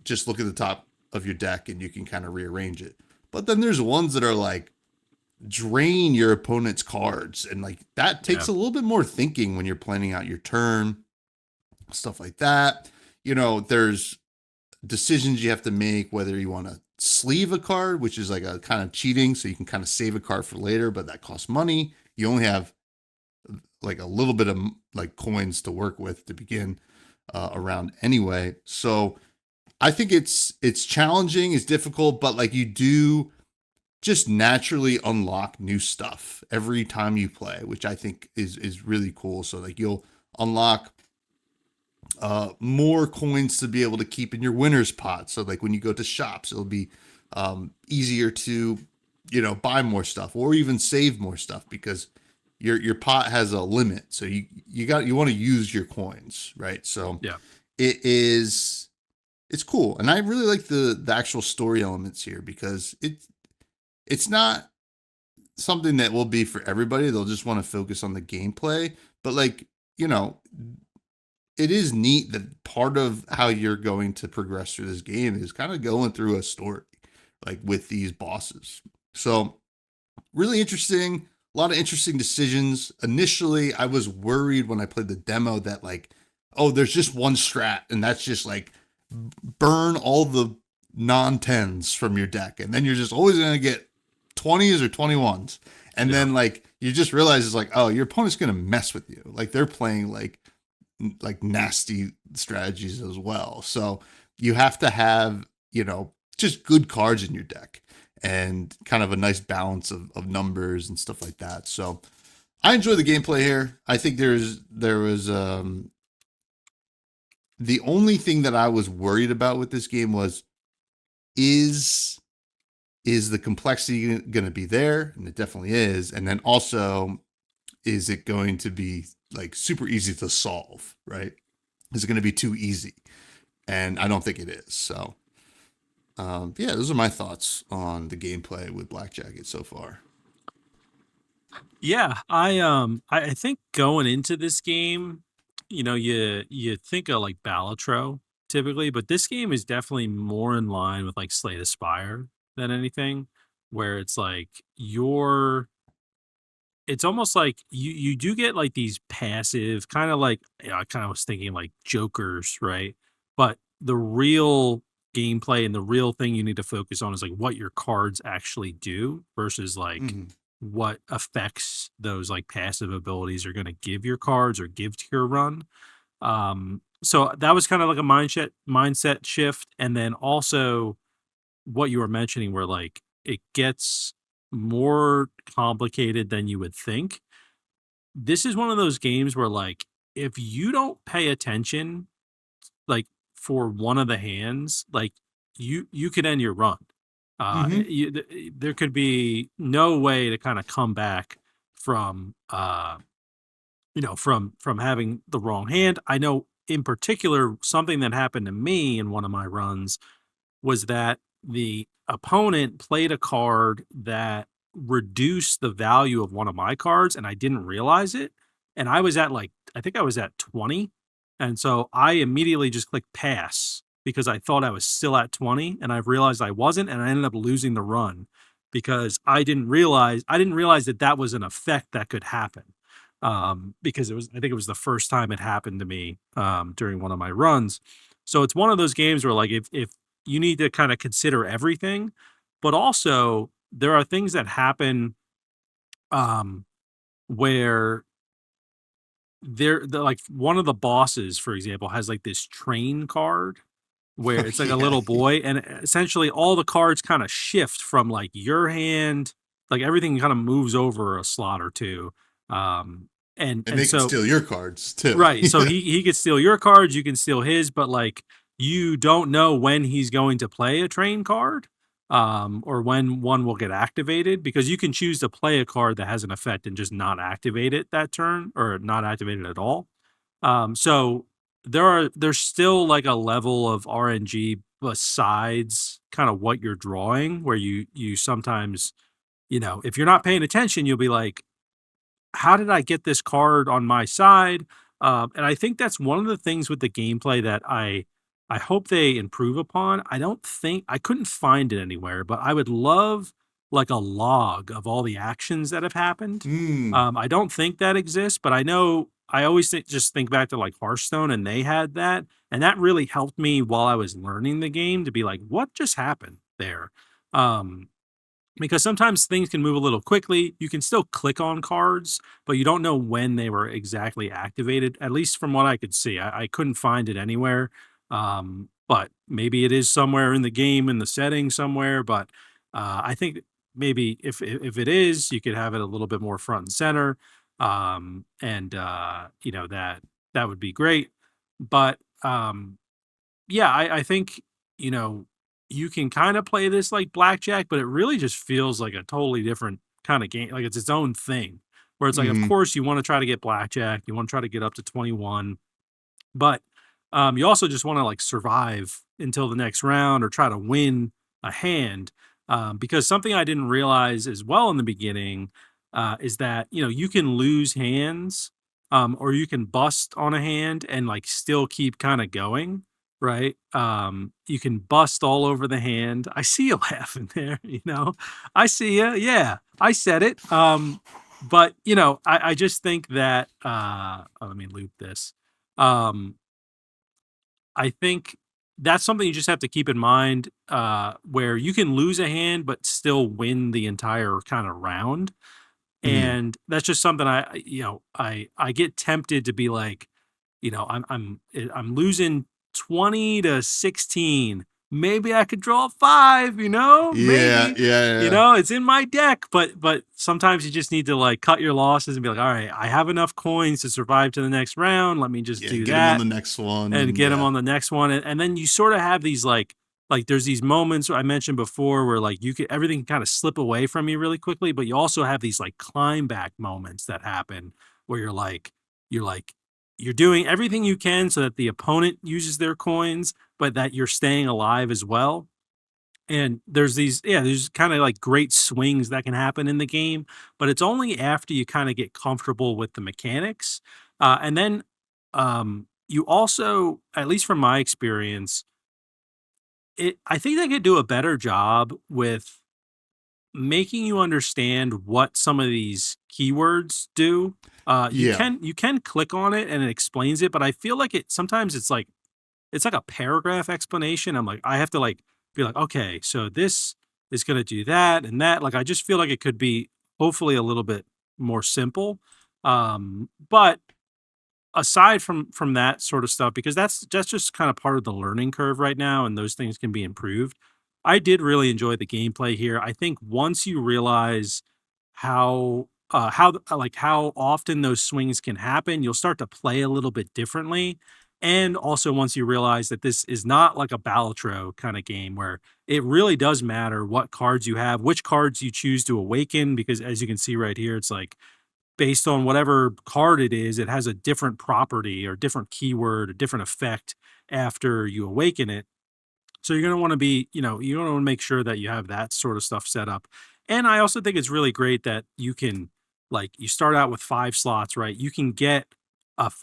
just look at the top of your deck and you can kind of rearrange it. But then there's ones that are like drain your opponent's cards, and like that Yeah. takes a little bit more thinking when you're planning out your turn, stuff like that. There's decisions you have to make, whether you want to sleeve a card, which is like a kind of cheating, so you can kind of save a card for later, but that costs money. You only have like a little bit of like coins to work with to begin around anyway. So I think it's challenging, it's difficult, but like you do just naturally unlock new stuff every time you play, which I think is really cool. So like you'll unlock more coins to be able to keep in your winner's pot. So like when you go to shops, it'll be easier to buy more stuff or even save more stuff because your pot has a limit. So you want to use your coins, right? So Yeah. it's cool, and I really like the actual story elements here because it's not something that will be for everybody. They'll just want to focus on the gameplay, but like you know it is neat that part of how you're going to progress through this game is kind of going through a story, like with these bosses. So, really interesting. A lot of interesting decisions. Initially, I was worried when I played the demo that, like, oh, there's just one strat, and that's just like burn all the non tens from your deck. And then you're just always going to get 20s or 21s. And Yeah. then, like, you just realize it's like, oh, your opponent's going to mess with you. Like, they're playing like nasty strategies as well. So you have to have, just good cards in your deck and kind of a nice balance of numbers and stuff like that. So I enjoy the gameplay here. I think there was the only thing that I was worried about with this game was is is the complexity going to be there? And it definitely is. And then also, is it going to be like super easy to solve, right? Is it going to be too easy? And I don't think it is. So, yeah, those are my thoughts on the gameplay with Black Jacket so far. Yeah, I think going into this game, you think of like Balatro typically, but this game is definitely more in line with like Slay the Spire than anything, where it's like it's almost like you do get like these passive kind of like, I kind of was thinking like jokers, right? But the real gameplay and the real thing you need to focus on is like what your cards actually do versus like Mm-hmm. what effects those like passive abilities are going to give your cards or give to your run. So that was kind of like a mindset shift, and then also what you were mentioning where like it gets more complicated than you would think. This is one of those games where like if you don't pay attention like for one of the hands, like you could end your run. Mm-hmm. There could be no way to kind of come back from from having the wrong hand. I know in particular something that happened to me in one of my runs was that the opponent played a card that reduced the value of one of my cards and I didn't realize it. And I was at like, I think I was at 20. And so I immediately just clicked pass because I thought I was still at 20 and I realized I wasn't. And I ended up losing the run because I didn't realize that that was an effect that could happen. Because I think it was the first time it happened to me during one of my runs. So it's one of those games where like if you need to kind of consider everything, but also there are things that happen um, where like one of the bosses, for example, has like this train card where it's like a Yeah. little boy, and essentially all the cards kind of shift from like your hand, like everything kind of moves over a slot or two. Um, and And and they can so steal your cards too. right, so Yeah. he could steal your cards, you can steal his, but like you don't know when he's going to play a train card. or when one will get activated, because you can choose to play a card that has an effect and just not activate it that turn or not activate it at all. So there's still like a level of RNG besides kind of what you're drawing, where you sometimes, if you're not paying attention, you'll be like, how did I get this card on my side? And I think that's one of the things with the gameplay that I hope they improve upon. I don't think I couldn't find it anywhere, but I would love like a log of all the actions that have happened. Mm. I don't think that exists, but I know I always just think back to like Hearthstone, and they had that, and that really helped me while I was learning the game to be like, what just happened there? Um, because sometimes things can move a little quickly. You can still click on cards, but you don't know when they were exactly activated, at least from what I could see. I couldn't find it anywhere. But maybe it is somewhere in the game, in the setting somewhere. But I think maybe if it is, you could have it a little bit more front and center. And that would be great. But yeah, I think, you know, you can kind of play this like blackjack, but it really just feels like a totally different kind of game. Like it's its own thing, where it's like, of Hmm. course, you want to try to get blackjack, you want to try to get up to 21, but you also just want to like survive until the next round or try to win a hand. Because something I didn't realize as well in the beginning is that, you can lose hands, or you can bust on a hand and like still keep kind of going. Right. You can bust all over the hand. I see you laughing there. I see you. Yeah, I said it. But I just think that, let me loop this. Um, I think that's something you just have to keep in mind, where you can lose a hand but still win the entire kind of round. Hmm. And that's just something I get tempted to be like, I'm losing 20 to 16. Maybe I could draw 5, Yeah, maybe. yeah, yeah. It's in my deck, but sometimes you just need to like cut your losses and be like, all right, I have enough coins to survive to the next round. Let me just Yeah, do get him on the that next one, and and get them yeah. on the next one. And then you sort of have these like there's these moments I mentioned before where like you could everything can kind of slip away from you really quickly, but you also have these like climb back moments that happen where you're like you're doing everything you can so that the opponent uses their coins, but that you're staying alive as well. And there's kind of like great swings that can happen in the game, but it's only after you kind of get comfortable with the mechanics. And then you also, at least from my experience, I think they could do a better job with making you understand what some of these keywords do. You Yeah. can you can click on it and it explains it, but I feel like it's like a paragraph explanation. I'm like, I have to like be like, okay, so this is going to do that and that. Like, I just feel like it could be hopefully a little bit more simple. But aside from that sort of stuff, because that's just kind of part of the learning curve right now, and those things can be improved. I did really enjoy the gameplay here. I think once you realize how often those swings can happen, you'll start to play a little bit differently. And also once you realize that this is not like a Balatro kind of game where it really does matter what cards you have, which cards you choose to awaken, because as you can see right here, it's like based on whatever card it is, it has a different property or different keyword, a different effect after you awaken it. So you're going to want to you're going to want to make sure that you have that sort of stuff set up. And I also think it's really great that you can, like, you start out with 5 slots, right? You can get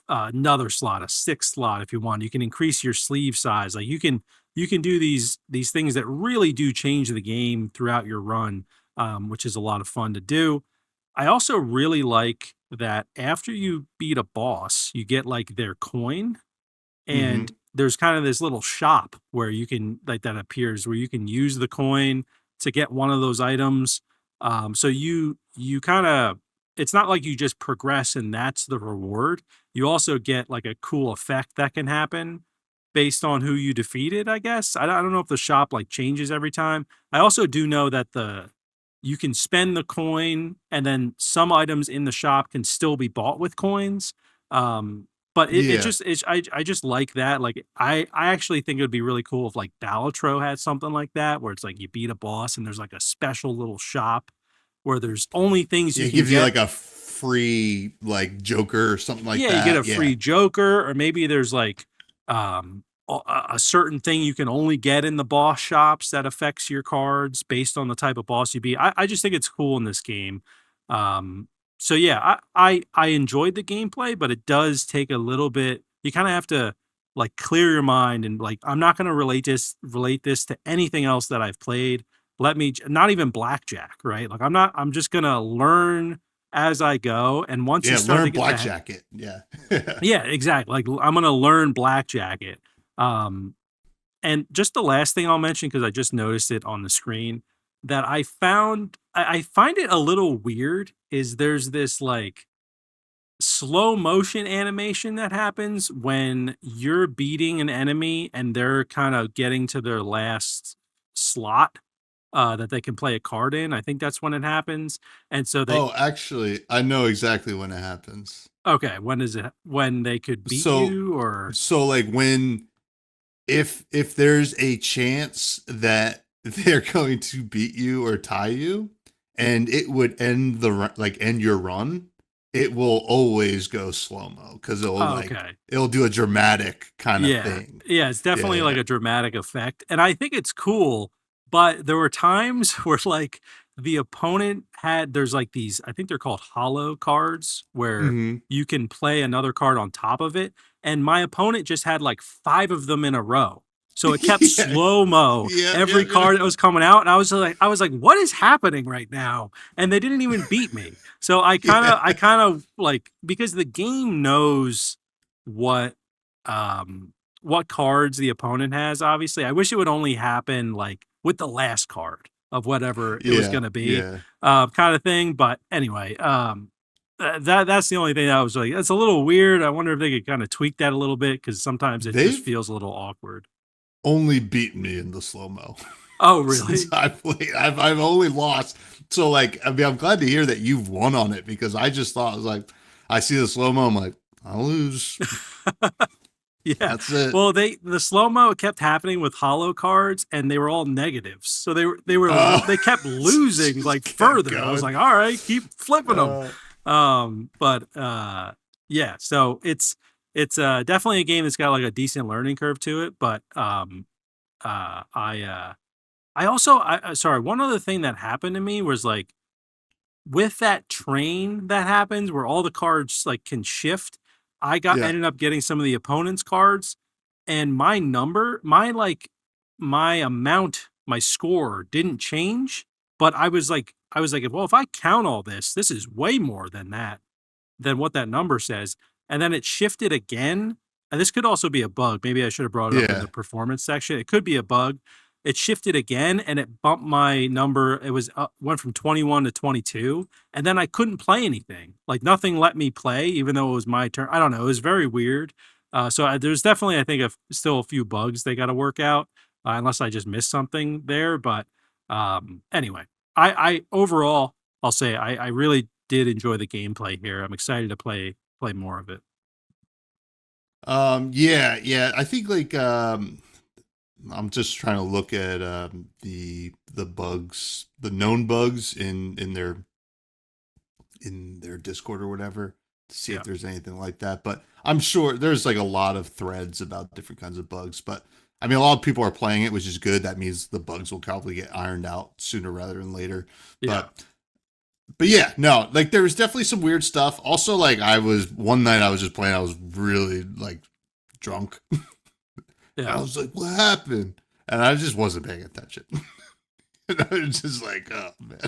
another slot, a sixth slot if you want. You can increase your sleeve size. Like you can do these things that really do change the game throughout your run, which is a lot of fun to do. I also really like that after you beat a boss, you get like their coin, and Hmm. there's kind of this little shop where you can like that appears where you can use the coin to get one of those items. So you kind of, it's not like you just progress and that's the reward. You also get like a cool effect that can happen based on who you defeated, I guess. I don't know if the shop like changes every time. I also do know that the you can spend the coin, and then some items in the shop can still be bought with coins. But it Yeah. just I just like that. Like I actually think it would be really cool if like Balatro had something like that, where it's like you beat a boss and there's like a special little shop where there's only things Yeah, you it can gives you get. like a free like Joker or something like Yeah, you get a that. Yeah. free Joker, or maybe there's like a certain thing you can only get in the boss shops that affects your cards based on the type of boss you beat. I just think it's cool in this game. Um, so yeah, I enjoyed the gameplay, but it does take a little bit. You kind of have to like clear your mind and like I'm not going to relate this to anything else that I've played. Not even blackjack, right? Like I'm just going to learn as I go. And once you Yeah, start to learn get the Blackjack it. Yeah. yeah, exactly. Like I'm gonna learn Black Jacket. Um, and just the last thing I'll mention because I just noticed it on the screen that I find it a little weird is there's this like slow motion animation that happens when you're beating an enemy and they're kind of getting to their last slot that they can play a card in. I think that's when it happens. And so they Oh, actually, I know exactly when it happens. okay, when is it when they could beat So you or like when if there's a chance that they're going to beat you or tie you and it would end end your run, it will always go slow-mo because oh, okay. it'll do a dramatic kind of Yeah. thing. Yeah, it's definitely Yeah. like a dramatic effect, and I think it's cool, but there were times where, like, the opponent there's, like, these I think they're called hollow cards, where Hmm. you can play another card on top of it, and my opponent just had, like, 5 of them in a row. So it kept Yeah. slow-mo Yeah, yeah, every yeah. card that was coming out, and I was like, "What is happening right now?" And they didn't even beat me. So I Yeah. kinda, like because the game knows what what cards the opponent has, obviously. I wish it would only happen like with the last card of whatever it was Yeah. gonna be, Yeah. kind of thing. But anyway, that's the only thing that I was like, that's a little weird. I wonder if they could kind of tweak that a little bit because sometimes it just They've feels a little awkward. only beaten me in the slow-mo. Oh, Since really? I played. I've only lost. So like, I mean, I'm glad to hear that you've won on it because I just thought I was like, I see the slow mo, I'm like, I'll lose. Yeah. That's it. Well, the slow-mo kept happening with hollow cards and they were all negatives. So Oh, they kept losing like just kept further. I was going. like, all right, keep flipping them. Uh, But yeah, so it's definitely a game that's got like a decent learning curve to it, but I also sorry, one other thing that happened to me was like with that train that happens where all the cards like can shift, yeah. ended up getting some of the opponent's cards and my number, my amount, my score didn't change, but I was like, well, if I count all this is way more than that, than what that number says. And then it shifted again. And this could also be a bug. Maybe I should have brought it up in Yeah. the performance section. It could be a bug. It shifted again and it bumped my number. It was went from 21 to 22. And then I couldn't play anything. Like nothing let me play, even though it was my turn. I don't know. It was very weird. There's definitely, I think, still a few bugs they got to work out, unless I just missed something there. But anyway, I overall, I'll say I really did enjoy the gameplay here. I'm excited to play more of it. Yeah, yeah. I think I'm just trying to look at the bugs, the known bugs in their Discord or whatever to see if Yeah. there's anything like that. But I'm sure there's like a lot of threads about different kinds of bugs. But I mean, a lot of people are playing it, which is good. That means the bugs will probably get ironed out sooner rather than later. Yeah. But yeah, no, like there was definitely some weird stuff. Also, like one night I was just playing, I was really like drunk. And Yeah. I was like, what happened? And I just wasn't paying attention. And I was just like, oh man.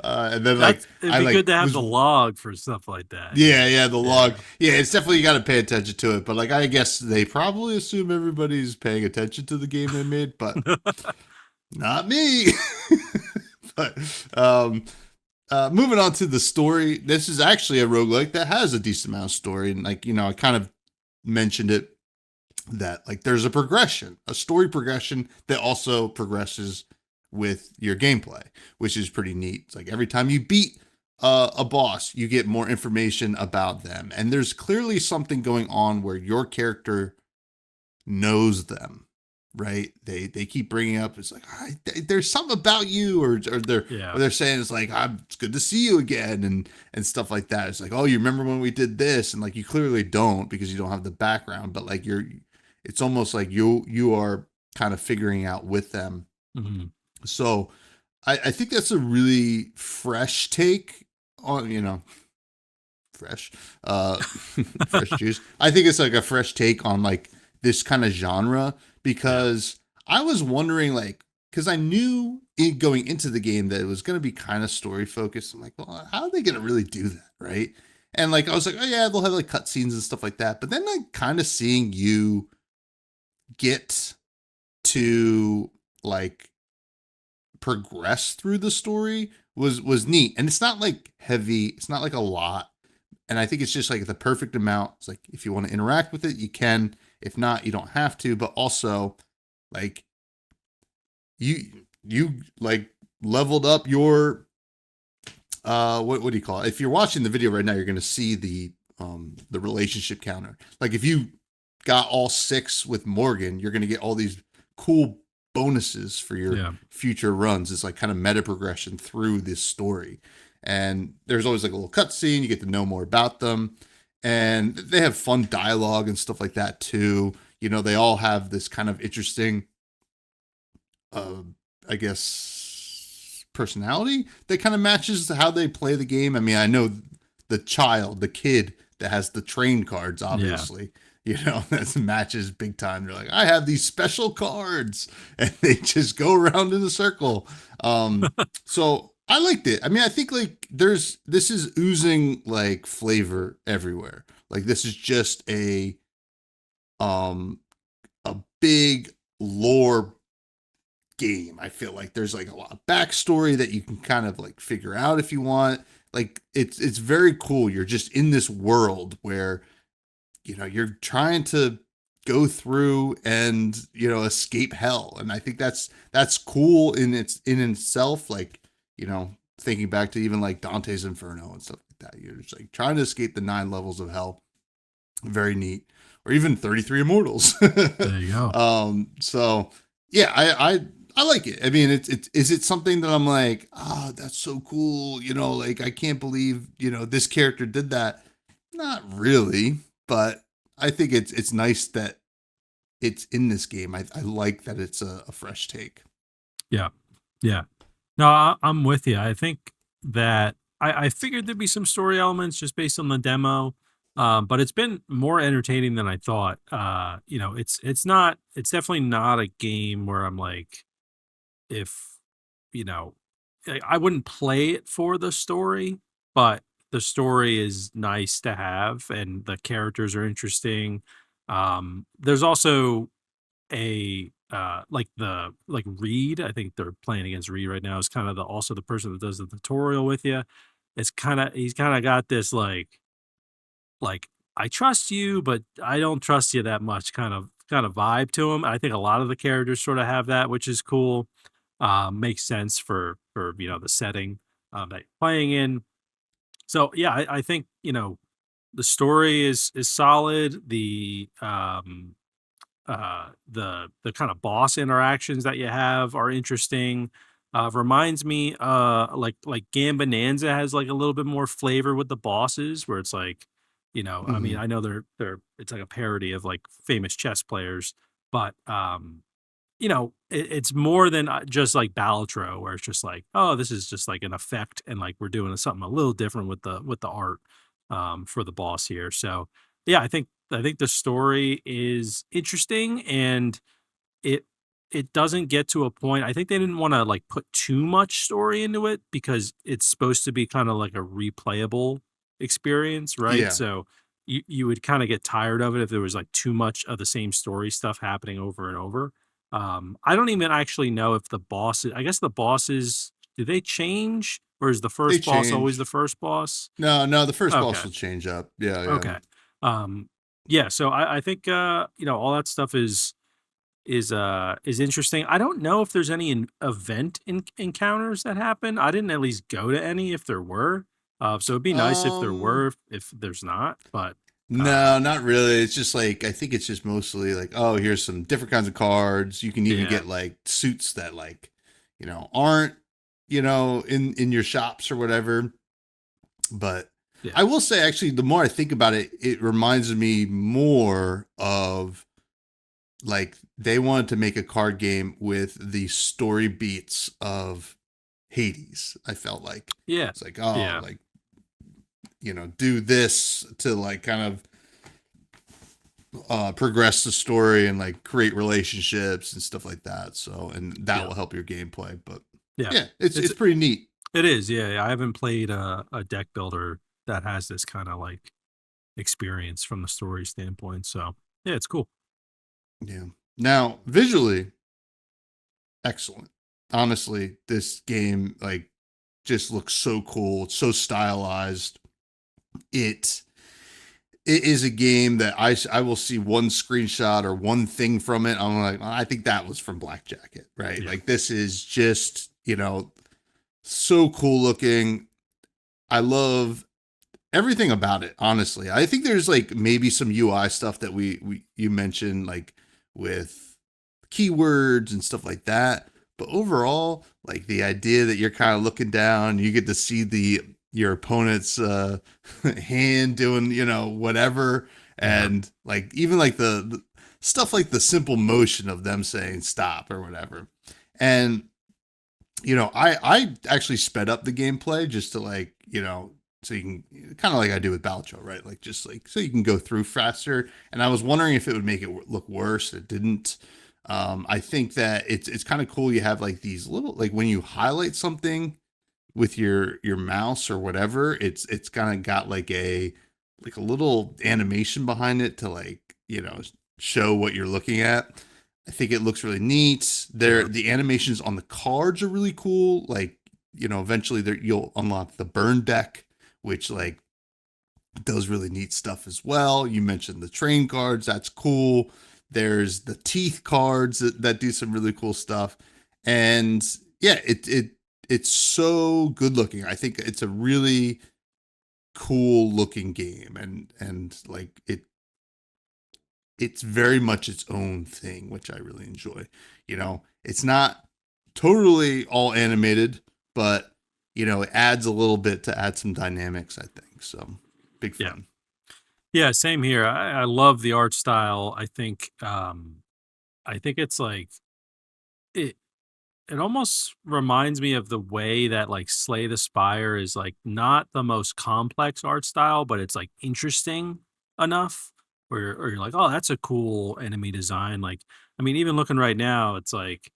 And then like It'd I be like good to have was the log for stuff like that. yeah, the log. Yeah. Yeah, it's definitely you gotta pay attention to it. But like I guess they probably assume everybody's paying attention to the game they made, but not me. But moving on to the story, this is actually a roguelike that has a decent amount of story. And like, I kind of mentioned it that like there's a story progression that also progresses with your gameplay, which is pretty neat. It's like every time you beat a boss, you get more information about them, and there's clearly something going on where your character knows them, right? They keep bringing up, it's like, there's something about you, or Yeah. they're saying it's like, it's good to see you again, and stuff like that. It's like, oh, you remember when we did this, and like you clearly don't because you don't have the background, but like it's almost like you are kind of figuring out with them. Mhm. So I think that's a really fresh take on, fresh, fresh juice. I think it's like a fresh take on like this kind of genre Yeah. because I was wondering like, because I knew going into the game that it was going to be kind of story focused. I'm like, well, how are they going to really do that, right? And like I was like, oh yeah, they'll have like cutscenes and stuff like that. But then like kind of seeing you get to like progress through the story was neat. And it's not like heavy, it's not like a lot. And I think it's just like the perfect amount. It's like if you want to interact with it, you can. If not, you don't have to. But also, like you like leveled up your what do you call it? If you're watching the video right now, you're gonna see the relationship counter. Like if you got all 6 with Morgan, you're gonna get all these cool bonuses for your Yeah. future runs. It's like kind of meta progression through this story. And there's always like a little cutscene, you get to know more about them. And they have fun dialogue and stuff like that too. They all have this kind of interesting uh, I guess, personality that kind of matches how they play the game. I mean, I know the kid that has the train cards, Yeah. obviously, that matches big time. They're like, I have these special cards, and they just go around in a circle. So I liked it. I mean, I think like this is oozing like flavor everywhere. Like this is just um a big lore game. I feel like there's like a lot of backstory that you can kind of like figure out if you want. Like it's very cool. You're just in this world where you're trying to go through and escape hell, and I think that's cool in itself. Like thinking back to even like Dante's Inferno and stuff like that. You're just like trying to escape the 9 levels of hell. Very neat. Or even 33 Immortals. There you go. So yeah, I like it. I mean, it's is it something that I'm like, that's so cool, like I can't believe, this character did that. Not really, but I think it's nice that it's in this game. I like that it's a fresh take. Yeah. Yeah. No, I'm with you. I think that I figured there'd be some story elements just based on the demo, but it's been more entertaining than I thought. It's definitely not a game where I'm like, if you know, I wouldn't play it for the story, but the story is nice to have, and the characters are interesting. There's also like Reed, I think they're playing against Reed right now, is kind of also the person that does the tutorial with you. He's kind of got this like I trust you, but I don't trust you that much kind of vibe to him. I think a lot of the characters sort of have that, which is cool. Makes sense for the setting that you're playing in. So yeah, I think the story is solid. The kind of boss interactions that you have are interesting. Reminds me like Gambonanza has like a little bit more flavor with the bosses, where it's like, I mean, Hmm. I know they're it's like a parody of like famous chess players, but it's more than just like Balatro, where it's just like, oh, this is just like an effect, and like we're doing something a little different with the art for the boss here. So yeah, I think the story is interesting, and it it doesn't get to a point. I think they didn't want to like put too much story into it because it's supposed to be kind of like a replayable experience, right? Yeah, So you would kind of get tired of it if there was like too much of the same story stuff happening over and over. I don't even actually know if the bosses, I guess the bosses, do they change, or is the they first boss always the change. first boss? No, the first boss Okay. will change up. Yeah, yeah. Okay. Um, yeah, so I think all that stuff is interesting. I don't know if there's any encounters that happen. I didn't at least go to any if there were. So it'd be nice if there Um, were, if there's not, but no, not really. It's just like I think it's just mostly like, oh, here's some different kinds of cards. You can even yeah, get like suits that like, aren't, in your shops or whatever. But yeah, I will say actually the more I think about it, it reminds me more of like they wanted to make a card game with the story beats of Hades. I felt like yeah, it's like, oh, yeah, like, do this to like kind of progress the story and like create relationships and stuff like that. So, and that yeah, will help your gameplay. But yeah. yeah, it's It's it's pretty neat. it is, yeah. Yeah. I haven't played a deck builder that has this kind of like experience from the story standpoint. So yeah, it's cool. Yeah. Now, visually, excellent. Honestly, this game like just looks so cool. It's so stylized. It it is a game that I will see one screenshot or one thing from it. I'm like, I think that was from Black Jacket, right? Yeah, Like this is just, so cool looking. I love everything about it, honestly. I think there's like maybe some UI stuff that we you mentioned like with keywords and stuff like that. But overall, like the idea that you're kind of looking down, you get to see the your opponent's hand doing, whatever, yeah, and like even like the stuff like the simple motion of them saying stop or whatever. And I actually sped up the gameplay just to like, so you can kind of like I do with Balcho, right? Like just like so you can go through faster. And I was wondering if it would make it look worse. It didn't. I think that it's kind of cool. You have like these little like when you highlight something with your mouse or whatever, it's kind of got like a little animation behind it to like show what you're looking at. I think it looks really neat. yeah, The animations on the cards are really cool. Like eventually there you'll unlock the burn deck, which like does really neat stuff as well. You mentioned the train cards, that's cool. There's the teeth cards that do some really cool stuff. And yeah, it's so good looking. I think it's a really cool looking game and like it's very much its own thing, which I really enjoy. It's not totally all animated, but it adds a little bit to add some dynamics, I think. So big yeah. fun. Yeah, same here. I love the art style. I think it's like it it almost reminds me of the way that like Slay the Spire is like not the most complex art style, but it's like interesting enough where or you're like, oh, that's a cool enemy design. Like, I mean, even looking right now, it's like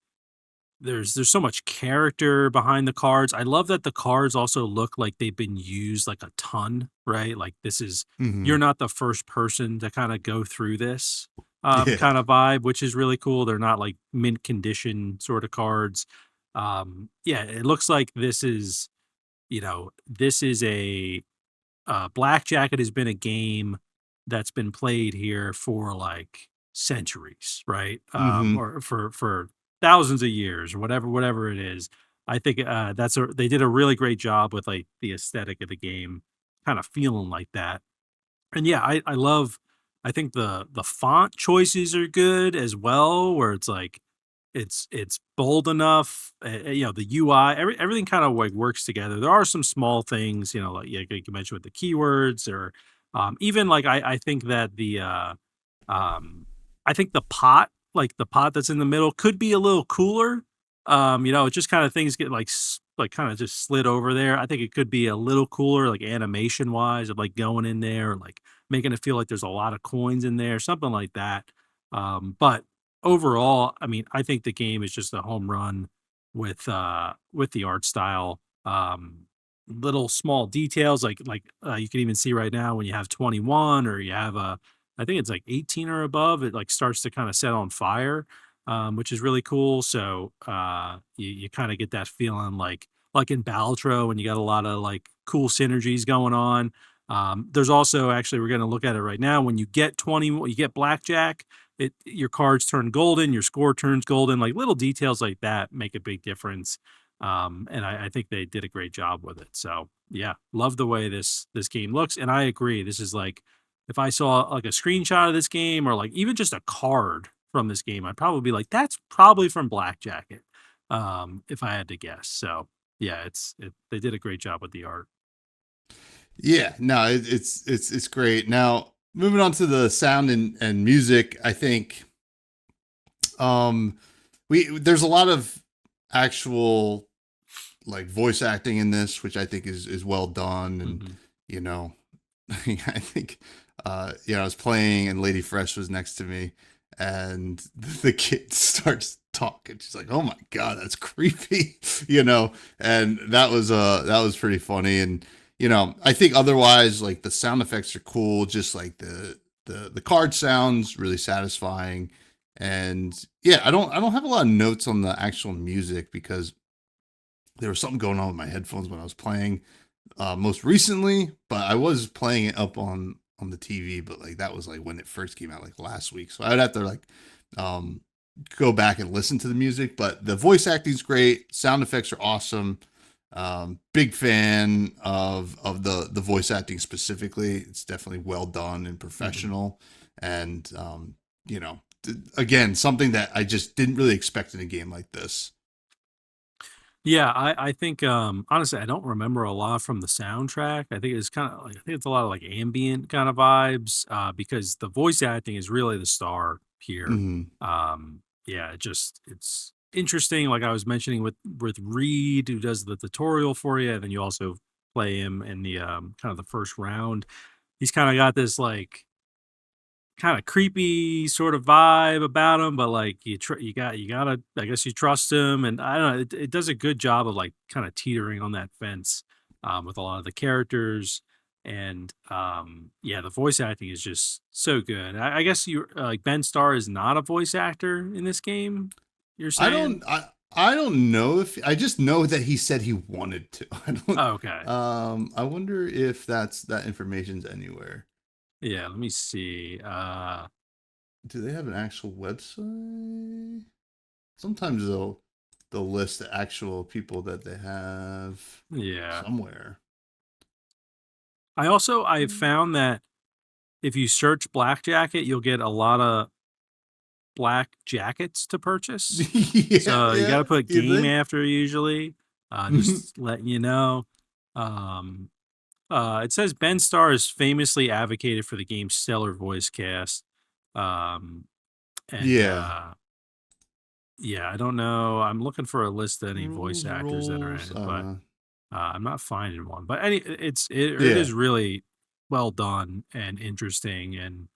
there's so much character behind the cards. I love that the cards also look like they've been used like a ton, right? Like this is Hmm. you're not the first person to kind of go through this Yeah. kind of vibe, which is really cool. They're not like mint condition sort of cards. Yeah, it looks like this is, this is a Black Jacket has been a game that's been played here for like centuries, right? Hmm. Or for thousands of years, or whatever it is. I think they did a really great job with like the aesthetic of the game, kind of feeling like that. And yeah, I love. I think the font choices are good as well, where it's like it's bold enough. The UI, everything kind of like works together. There are some small things, like yeah, like you mentioned with the keywords, or even like I think that um, I think the pot, like the pot that's in the middle, could be a little cooler. It just kind of things get like like kind of just slid over there. I think it could be a little cooler, like animation wise, of like going in there, like making it feel like there's a lot of coins in there, something like that. But overall, I mean, I think the game is just a home run with the art style. Little small details like you can even see right now when you have 21 or you have a I think it's like 18 or above, it like starts to kind of set on fire, which is really cool. So you kind of get that feeling like in Baltro when you got a lot of like cool synergies going on. There's also actually we're going to look at it right now. When you get 20, you get blackjack. Your cards turn golden, your score turns golden. Like little details like that make a big difference. And I think they did a great job with it. So yeah, love the way this game looks. And I agree. This is like if I saw like a screenshot of this game or like even just a card from this game, I'd probably be like, that's probably from Black Jacket, if I had to guess. So yeah, they did a great job with the art. Yeah, no, it's great. Now, moving on to the sound and music, I think um we there's a lot of actual like voice acting in this, which I think is well done. And Hmm. you know, I think I was playing and Lady Fresh was next to me, and the kid starts talking. She's like, "Oh my god, that's creepy," and that was pretty funny. And I think otherwise, like the sound effects are cool, just like the card sounds really satisfying. And yeah, I don't have a lot of notes on the actual music because there was something going on with my headphones when I was playing most recently, but I was playing it up on the TV, but like that was like when it first came out, like last week. So I'd have to like um go back and listen to the music. But the voice acting's great, sound effects are awesome. Big fan of the voice acting specifically. It's definitely well done and Hmm. professional, and again, something that I just didn't really expect in a game like this. Yeah, I think honestly I don't remember a lot from the soundtrack. I think it's kind of like I think it's a lot of like ambient kind of vibes because the voice acting is really the star here. Hmm. Yeah, it's interesting like I was mentioning with Reed who does the tutorial for you and then you also play him in the kind of the first round. He's kind of got this like kind of creepy sort of vibe about him, but like you gotta I guess you trust him, and I don't know. It does a good job of like kind of teetering on that fence with a lot of the characters, and yeah, the voice acting is just so good. I guess you like Ben Starr is not a voice actor in this game. You're I saying? don't I I don't know if I just know that he said he wanted to. I don't Oh, okay, I wonder if that information's anywhere. yeah. Let me see. Do they have an actual website? Sometimes they'll list the actual people that they have Yeah. somewhere. I found that if you search Black Jacket, you'll get a lot of black jackets to purchase. Yeah, So you got yeah. to put You game think? after usually. Just letting you know. Um, it says Ben Starr has famously advocated for the game's stellar voice cast. Um, and Yeah. yeah, I don't know. I'm looking for a list of any voice actors that are in Rules. it, but I'm not finding one. But it Yeah. is really well done and interesting, and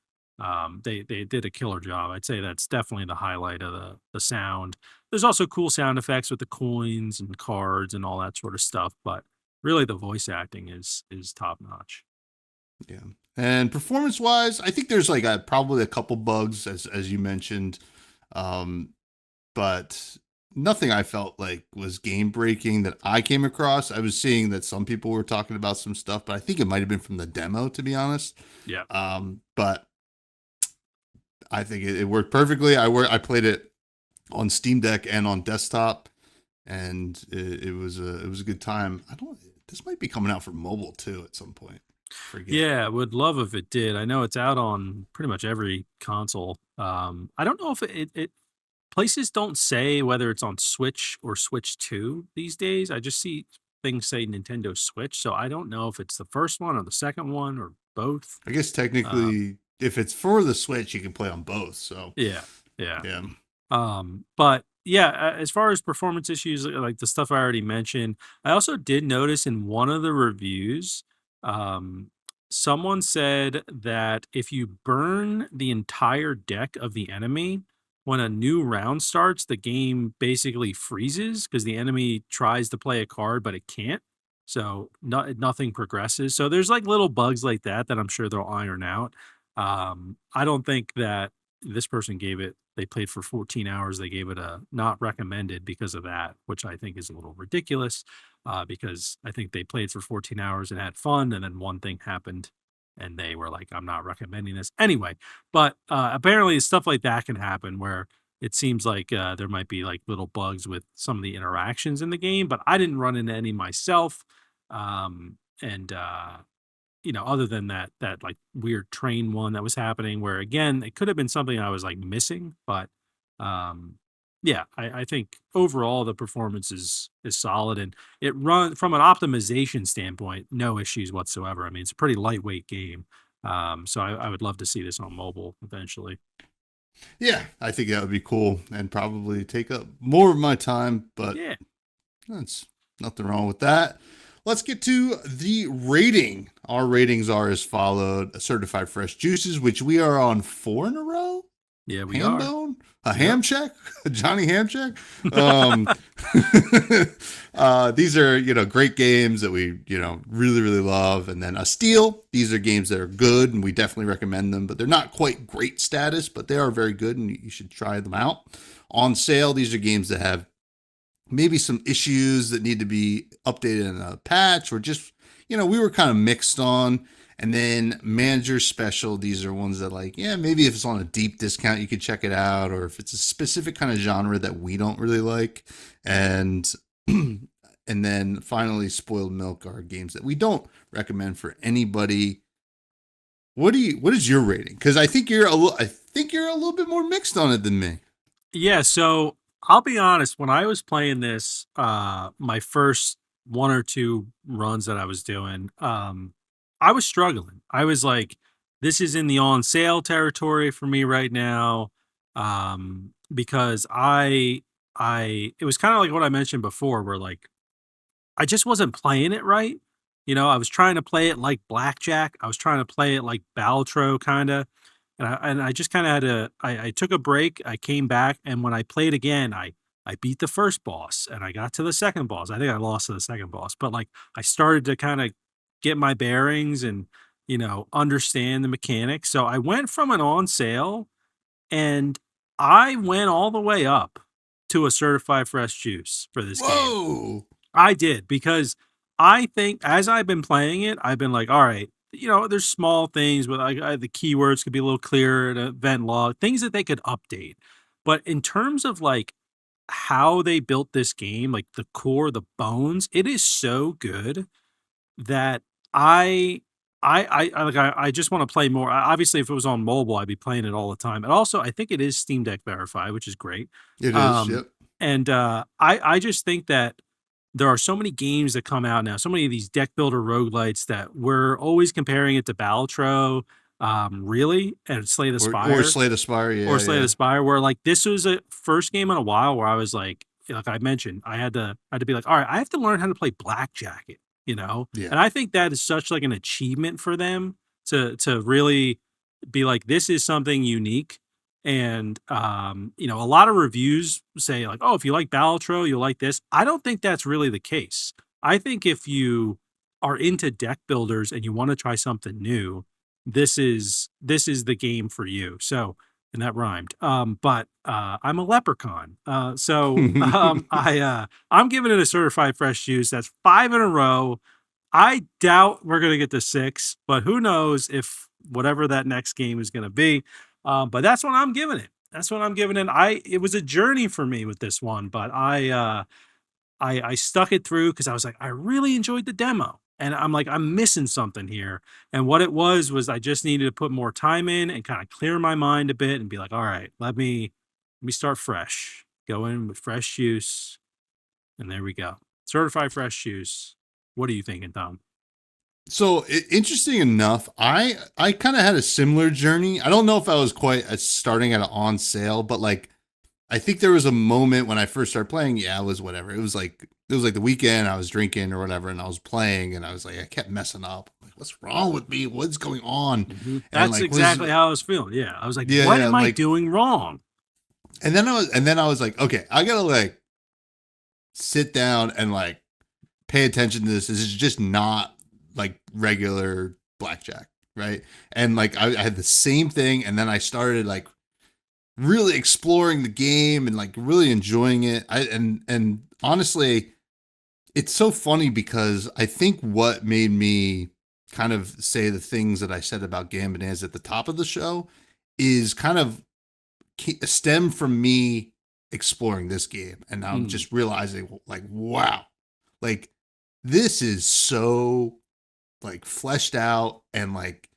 they did a killer job. I'd say that's definitely the highlight of the sound. There's also cool sound effects with the coins and cards and all that sort of stuff, but really the voice acting is top notch. Yeah. And performance wise, I think there's like probably a couple bugs as you mentioned. Um, but nothing I felt like was game breaking that I came across. I was seeing that some people were talking about some stuff, but I think it might have been from the demo, to be honest. Yeah. But I think it worked perfectly. I played it on Steam Deck and on desktop, and it was a good time. I don't. This might be coming out for mobile too at some point. Forget. Yeah, would love if it did. I know it's out on pretty much every console. I don't know if it places don't say whether it's on Switch or Switch 2 these days. I just see things say Nintendo Switch, so I don't know if it's the first one or the second one or both. I guess Um, technically, if it's for the Switch, you can play on both. So yeah, yeah. yeah. But yeah, as far as performance issues, like the stuff I already mentioned, I also did notice in one of the reviews, um, someone said that if you burn the entire deck of the enemy, when a new round starts, the game basically freezes because the enemy tries to play a card, but it can't. So nothing progresses. So there's like little bugs like that that I'm sure they'll iron out. I don't think that this person gave it they played for 14 hours. They gave it a not recommended because of that, which I think is a little ridiculous because I think they played for 14 hours and had fun. And then one thing happened and they were like, I'm not recommending this anyway. But apparently, stuff like that can happen where it seems like there might be like little bugs with some of the interactions in the game, but I didn't run into any myself. And other than that like weird train one that was happening, where again it could have been something I was like missing, but um, yeah, I think overall the performance is solid, and it run from an optimization standpoint, no issues whatsoever. I mean, it's a pretty lightweight game. So I would love to see this on mobile eventually. Yeah, I think that would be cool and probably take up more of my time, but Yeah. that's nothing wrong with that. Let's get to the rating. Our ratings are as followed: certified fresh juices, which we are on 4 in a row. Yeah, we Ham are. bone, a Yep. ham check, a Johnny ham check. Um, these are great games that we really really love, and then a steal. These are games that are good, and we definitely recommend them, but they're not quite great status, but they are very good, and you should try them out. On sale, these are games that have maybe some issues that need to be updated in a patch, or just we were kind of mixed on. And then manager special, these are ones that, like, yeah, maybe if it's on a deep discount you could check it out, or if it's a specific kind of genre that we don't really like. And and then finally spoiled milk are games that we don't recommend for anybody. What is your rating? Because I think you're a little bit more mixed on it than me. Yeah, so I'll be honest, when I was playing this, my first one or two runs that I was doing, I was struggling. I was like, this is in the on sale territory for me right now. Because it was kind of like what I mentioned before, where like I just wasn't playing it right. I was trying to play it like blackjack. I was trying to play it like Baltro kind of, and I just kind of had to. I took a break. I came back, and when I played again, I beat the first boss, and I got to the second boss. I think I lost to the second boss, but like I started to kind of get my bearings and understand the mechanics. So I went from an on sale, and I went all the way up to a certified fresh juice for this game. Whoa. I did, because I think as I've been playing it, I've been like, all right, there's small things with like the keywords could be a little clearer, an event log, things that they could update. But in terms of like how they built this game, like the core, the bones, it is so good that I I just want to play more. Obviously, if it was on mobile, I'd be playing it all the time. And also, I think it is Steam Deck verified, which is great. It is. Um, Yep. and I just think that there are so many games that come out now, so many of these deck builder roguelites that we're always comparing it to Balatro, really, and Slay the Or Spire Slay the Spire. or Yeah, Slay the yeah. Spire, where like this was a first game in a while where I was like I mentioned, I had to be like, all right, I have to learn how to play blackjack it, Yeah. and I think that is such like an achievement for them to really be like, this is something unique. And a lot of reviews say like, oh, if you like Balatro, you'll like this. I don't think that's really the case. I think if you are into deck builders and you want to try something new, this is the game for you. So, and that rhymed. But I'm a leprechaun. I'm giving it a certified fresh juice. That's 5 in a row. I doubt we're gonna get to 6, but who knows if whatever that next game is gonna be. But that's what I'm giving it. That's what I'm giving it. It was a journey for me with this one, but I stuck it through because I was like, I really enjoyed the demo. And I'm like, I'm missing something here. And what it was I just needed to put more time in and kind of clear my mind a bit and be like, all right, let me start fresh. Go in with fresh juice. And there we go. Certified fresh juice. What are you thinking, Tom? So interesting enough, I kind of had a similar journey. I don't know if I was quite starting at an on sale, but like I think there was a moment when I first started playing. Yeah, it was whatever. It was like the weekend. I was drinking or whatever, and I was playing, and I was like, I kept messing up. I'm like, what's wrong with me? What's going on? And That's like, was exactly how I was feeling. Yeah. I was like, yeah, what yeah. am I Like, doing wrong? and then I was like, okay, I gotta like sit down and like pay attention to this. This is just not like regular blackjack, right? And like I had the same thing, and then I started like really exploring the game and like really enjoying it. And honestly, it's so funny because I think what made me kind of say the things that I said about Gambit at the top of the show is kind of stem from me exploring this game, and now I'm Mm. just realizing like, wow, like this is so like fleshed out, and like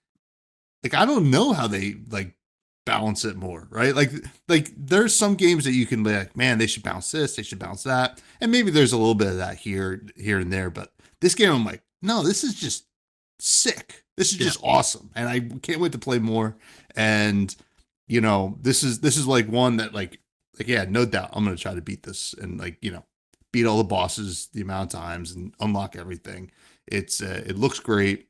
I don't know how they like balance it more, right? Like there's some games that you can be like, man, they should balance this, they should balance that, and maybe there's a little bit of that here and there, but this game I'm like, no, this is just sick. This is Yeah. just awesome, and I can't wait to play more. And this is like one that like yeah, no doubt I'm gonna try to beat this, and like beat all the bosses the amount of times and unlock everything. It looks great,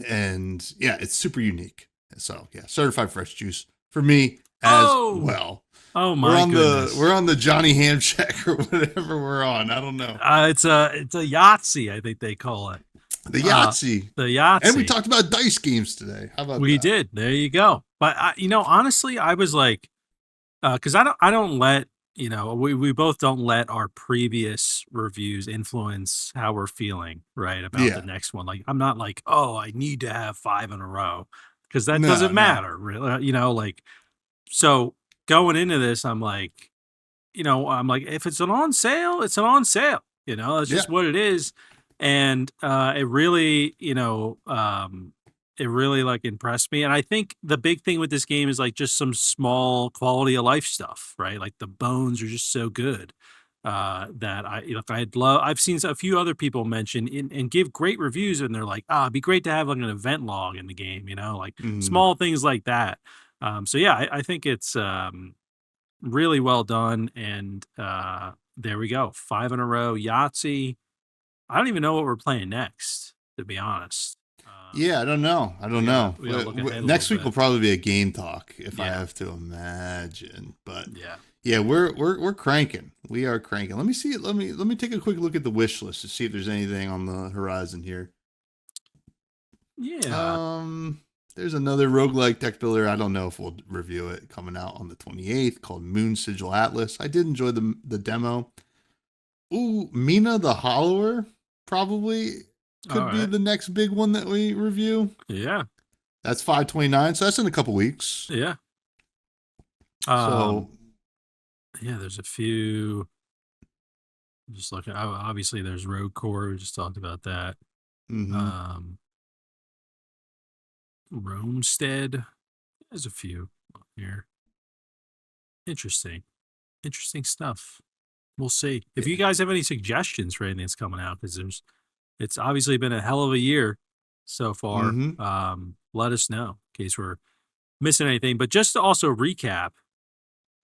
and yeah, it's super unique. So yeah, certified fresh juice for me as Oh, well. oh We're my on the goodness. we're on the Johnny Ham check or whatever we're on. I don't know. It's a Yahtzee, I think they call it. The Uh, Yahtzee. the And we Yahtzee. talked about dice games today. How about We that? did. There you go. But honestly, I was like, because I don't let we both don't let our previous reviews influence how we're feeling right about the Yeah. next one. Like I'm not like, oh, I need to have 5 in a row, because that No, doesn't no. matter really. Like, so going into this, I'm like, if it's an on sale, it's an on sale. That's Yeah. just what it is. And it really like impressed me. And I think the big thing with this game is like just some small quality of life stuff, right? Like the bones are just so good. That I've seen a few other people mention and give great reviews, and they're like, it'd be great to have like an event log in the game, like Mm. small things like that. So yeah, I think it's really well done. And there we go. 5 in a row. Yahtzee. I don't even know what we're playing next, to be honest. Yeah, I don't know. I We don't gotta know. we gotta look ahead a little Next week will bit. probably be a game talk, if I Yeah. have to imagine. But Yeah. yeah, we're cranking. We are cranking. Let me see it. Let me take a quick look at the wish list to see if there's anything on the horizon here. Yeah. There's another roguelike deck builder. I don't know if we'll review it, coming out on the 28th, called Moon Sigil Atlas. I did enjoy the demo. Ooh, Mina the Hollower probably All could be right. the next big one that we review. Yeah. That's 529, so that's in a couple weeks. Yeah. So Yeah, there's a few. Just looking. Obviously, there's Road Core. We just talked about that. mhm. Um, Roamstead. There's a few on here. Interesting. Interesting stuff. We'll see. If you Yeah. guys have any suggestions for anything that's coming out, because it's obviously been a hell of a year so far. Mhm. Let us know in case we're missing anything. But just to also recap,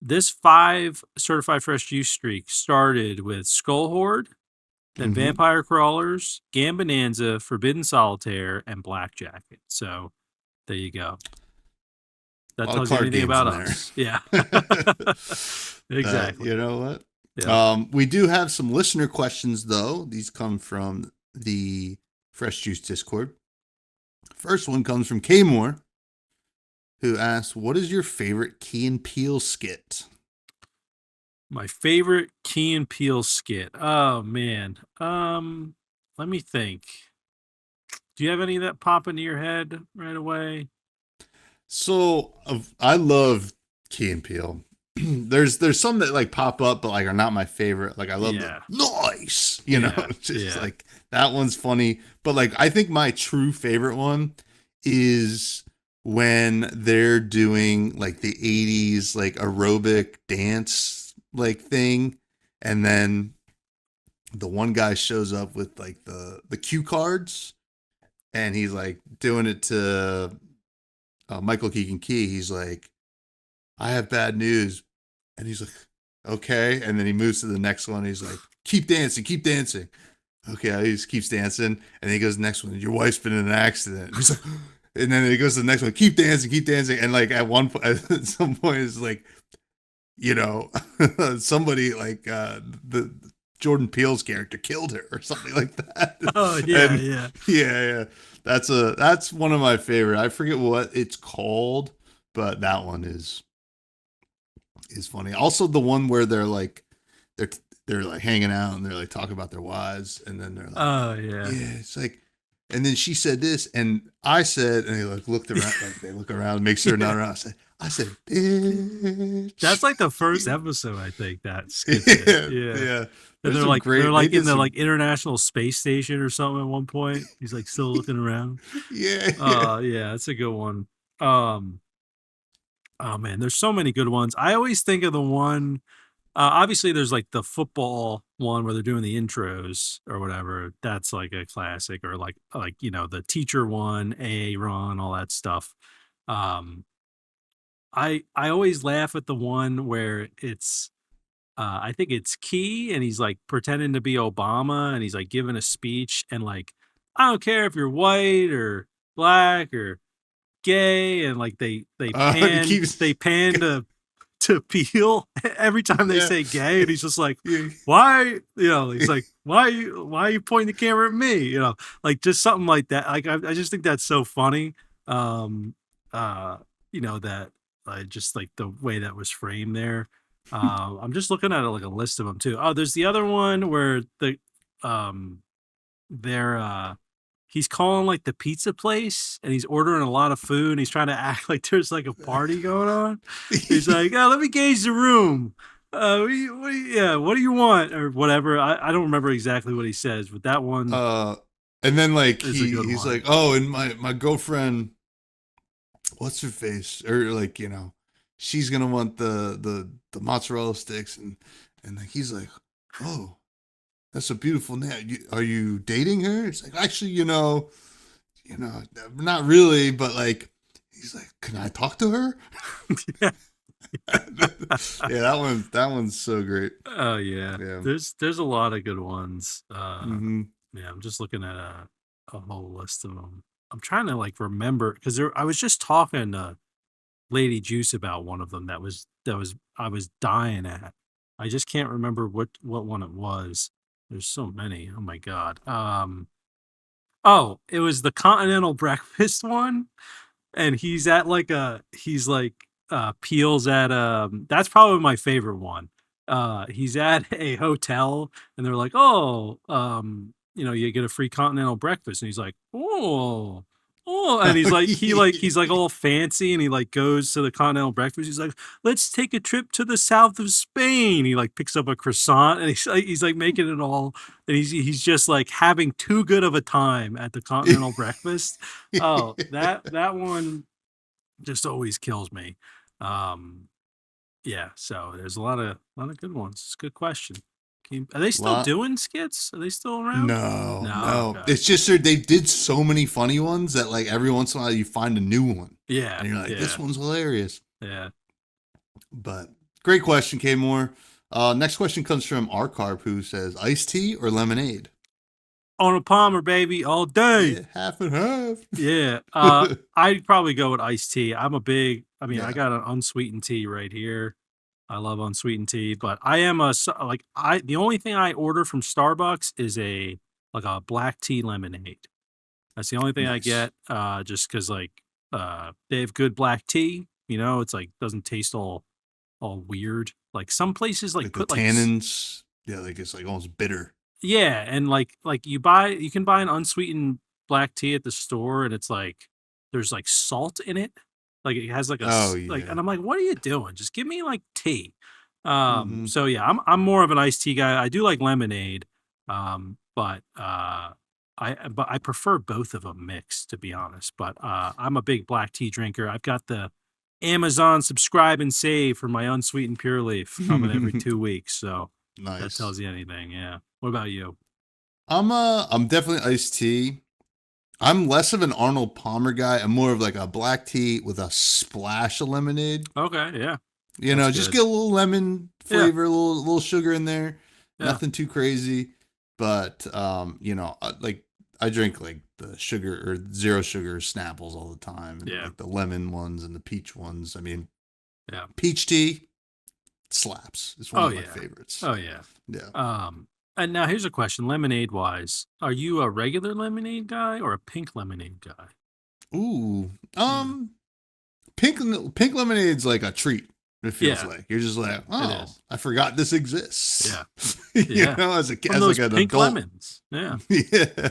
this 5 certified fresh juice streak started with Skull Horde, then Mhm. Vampire Crawlers, Gambonanza, Forbidden Solitaire, and Black Jacket. So there you go. A That lot of tells you card anything games about in there. us. Yeah. Exactly. You know what? Yeah. We do have some listener questions though. These come from the Fresh Juice Discord. First one comes from K Moore, who asks, "What is your favorite Key and Peele skit?" My favorite Key and Peele skit. Oh man. Let me think. Do you have any that pop into your head right away? So I love Key and Peele. There's some that like pop up, but like are not my favorite. Like I love the Yeah. nice, Yeah. just Yeah. like that one's funny. But like I think my true favorite one is when they're doing like the 80s like aerobic dance like thing, and then the one guy shows up with like the cue cards, and he's like doing it to Michael Keegan Key. He's like, "I have bad news," and he's like, "Okay," and then he moves to the next one. He's like, "Keep dancing, keep dancing." Okay, he just keeps dancing, and then he goes to the next one. "Your wife's been in an accident." He's like, and then he goes to the next one. Keep dancing, and like at one point, at some point, it's like, you know, somebody like the Jordan Peele's character killed her or something like that. Oh yeah, And yeah. yeah, that's one of my favorite. I forget what it's called, but that one is funny. Also, the one where they're they're like hanging out and they're like talking about their wives, and then they're like, Oh yeah. yeah, it's like And then she said this, and I said, and they like looked around, like they look around, make sure not around. I said, That's bitch. like the first episode, I think, that skips it. Yeah, Yeah. yeah. And There's some they're great. They like in did the some. like International Space Station or something at one point. He's like still looking around. Yeah, yeah. Yeah, that's a good one. Um, oh man, there's so many good ones. I always think of the one. Obviously, there's like the football one where they're doing the intros or whatever. That's like a classic, or like the teacher one, A run, all that stuff. Um, I always laugh at the one where it's I think it's Key, and he's like pretending to be Obama, and he's like giving a speech, and like I don't care if you're white or black or gay, and like they He pan keeps. they pan to Peel every time they Yeah, say gay, and he's just like, yeah. why, he's like, why are you pointing the camera at me, like just something like that. Like I just think that's so funny. um that I just like the way that was framed there. I'm just looking at like a list of them too. Oh, there's the other one where um they're he's calling like the pizza place, and he's ordering a lot of food, and he's trying to act like there's like a party going on. He's like, oh, let me gauge the room. What do you want, or whatever. I don't remember exactly what he says, but that one uh, and then like is a good he's one. like, oh, and my girlfriend, what's her face, or like she's gonna want the mozzarella sticks, and like he's like, oh, that's a beautiful name. Are you dating her? It's like, actually, not really, but like, he's like, can I talk to her? Yeah. Yeah, that one's so great. Oh yeah. Yeah. There's a lot of good ones. Hmm. Yeah, I'm just looking at a whole list of them. I'm trying to like remember, because I was just talking to Lady Juice about one of them that was I was dying at. I just can't remember what one it was. There's so many. Oh my god. Oh, it was the continental breakfast one, and he's like Peel's at that's probably my favorite one. He's at a hotel, and they're like, "Oh, you get a free continental breakfast." And he's like, "Oh," and he's like all fancy, and he like goes to the continental breakfast. He's like, "Let's take a trip to the south of Spain." He like picks up a croissant, and he's like making it all, and he's just like having too good of a time at the continental breakfast. Oh, that one just always kills me. Um, yeah, so there's a lot of good ones. It's a good question. Are they still Lot. doing skits? Are they still around? No, No. no. Okay. It's just they did so many funny ones that like every once in a while you find a new one, Yeah. and you're like, this Yeah. one's hilarious. Yeah. But great question, K Moore. Next question comes from Arcarp, who says iced tea or lemonade. On a Palmer, baby, all day. Yeah, half and half. Yeah. I'd probably go with iced tea. I Yeah. got an unsweetened tea right here. I love unsweetened tea, but I am the only thing I order from Starbucks is a black tea lemonade. That's the only thing I Nice. get, just because they have good black tea. It's like doesn't taste all weird. Like some places like Like the put tannins. Yeah, like it's like almost bitter. yeah, and like you can buy an unsweetened black tea at the store, and it's like there's like salt in it. Like it has like Oh like, yeah. and I'm like, what are you doing? Just give me like tea. Mm-hmm. So yeah, I'm more of an iced tea guy. I do like lemonade. But I prefer both of them mixed, to be honest. But I'm a big black tea drinker. I've got the Amazon subscribe and save for my unsweetened pure leaf coming every 2 weeks. So that Nice. tells you anything. Yeah. What about you? I'm definitely iced tea. I'm less of an Arnold Palmer guy. I'm more of like a black tea with a splash of lemonade. Okay. Yeah. Just Good. get a little lemon Yeah. flavor, a little sugar in there. Yeah. Nothing too crazy. But like I drink like the sugar or zero sugar Snapples all the time. And Yeah. like the lemon ones and the peach ones. I mean, Yeah. peach tea slaps. It's one Oh of my yeah. favorites. Oh yeah. Yeah. And now here's a question, lemonade wise. Are you a regular lemonade guy or a pink lemonade guy? Ooh. Hmm. Pink lemonade's like a treat. It feels Yeah. like you're just like, It oh, is. I forgot this exists. Yeah. you Yeah. know, as From those like an pink adult. lemons. Yeah. Yeah.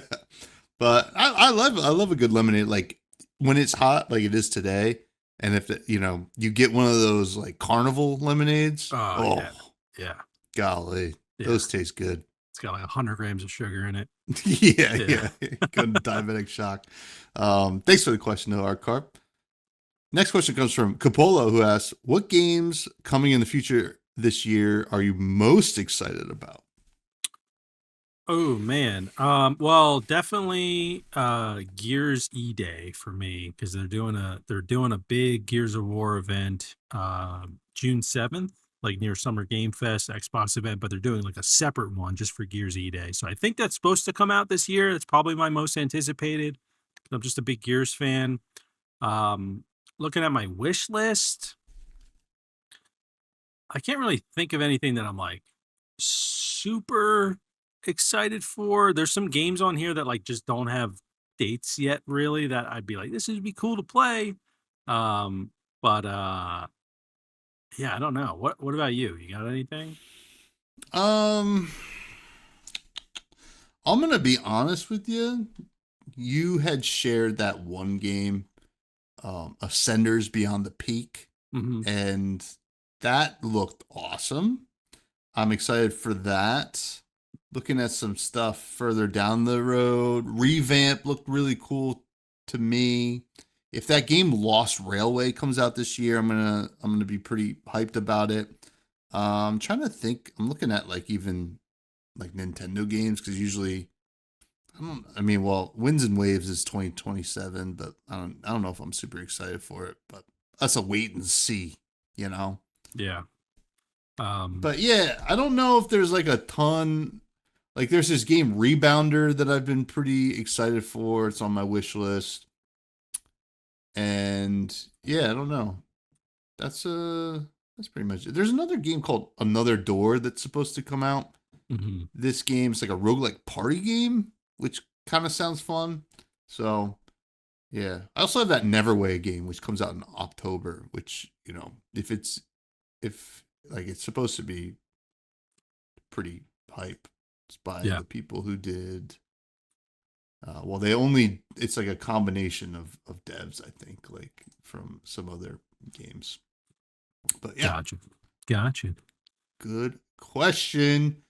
But I love a good lemonade. Like when it's hot, like it is today, and if you get one of those like carnival lemonades. Oh Oh, yeah, yeah, golly, yeah. those taste good. It's got like 100 grams of sugar in it. Yeah, Yeah. yeah. Good diabetic shock. Thanks for the question, though, Art Carp. Next question comes from Capola, who asks, "What games coming in the future this year are you most excited about?" Oh man. Well, definitely Gears E Day for me because they're doing a big Gears of War event June 7th, like near Summer Game Fest Xbox event, but they're doing like a separate one just for Gears E Day. So I think that's supposed to come out this year. It's probably my most anticipated. I'm just a big Gears fan. Um Looking at my wish list, I can't really think of anything that I'm like super excited for. There's some games on here that like just don't have dates yet, really, that I'd be like, this would be cool to play. Um, but yeah, I don't know. What about you? You got anything? Um, I'm gonna be honest with you. You had shared that one game, Ascenders Beyond the Peak, Hmm. and that looked awesome. I'm excited for that. Looking at some stuff further down the road, Revamp looked really cool to me. If that game Lost Railway comes out this year, I'm gonna be pretty hyped about it. I'm trying to think. I'm looking at like even like Nintendo games because usually I don't. I mean, well, Winds and Waves is 2027, but I don't know if I'm super excited for it. But that's a wait and see, you know. Yeah. Um, But yeah, I don't know if there's like a ton. Like there's this game Rebounder that I've been pretty excited for. It's on my wish list, and yeah, I don't know. That's pretty much it. There's another game called Another Door that's supposed to come out. mhm. This game's like a roguelike party game, which kind of sounds fun. So yeah, I also have that Neverway game, which comes out in October. Which if like it's supposed to be pretty hype. It's by Yeah. the people who did. Well, they only it's like a combination of devs, I think, like from some other games. But yeah, Gotcha. Gotcha. good question.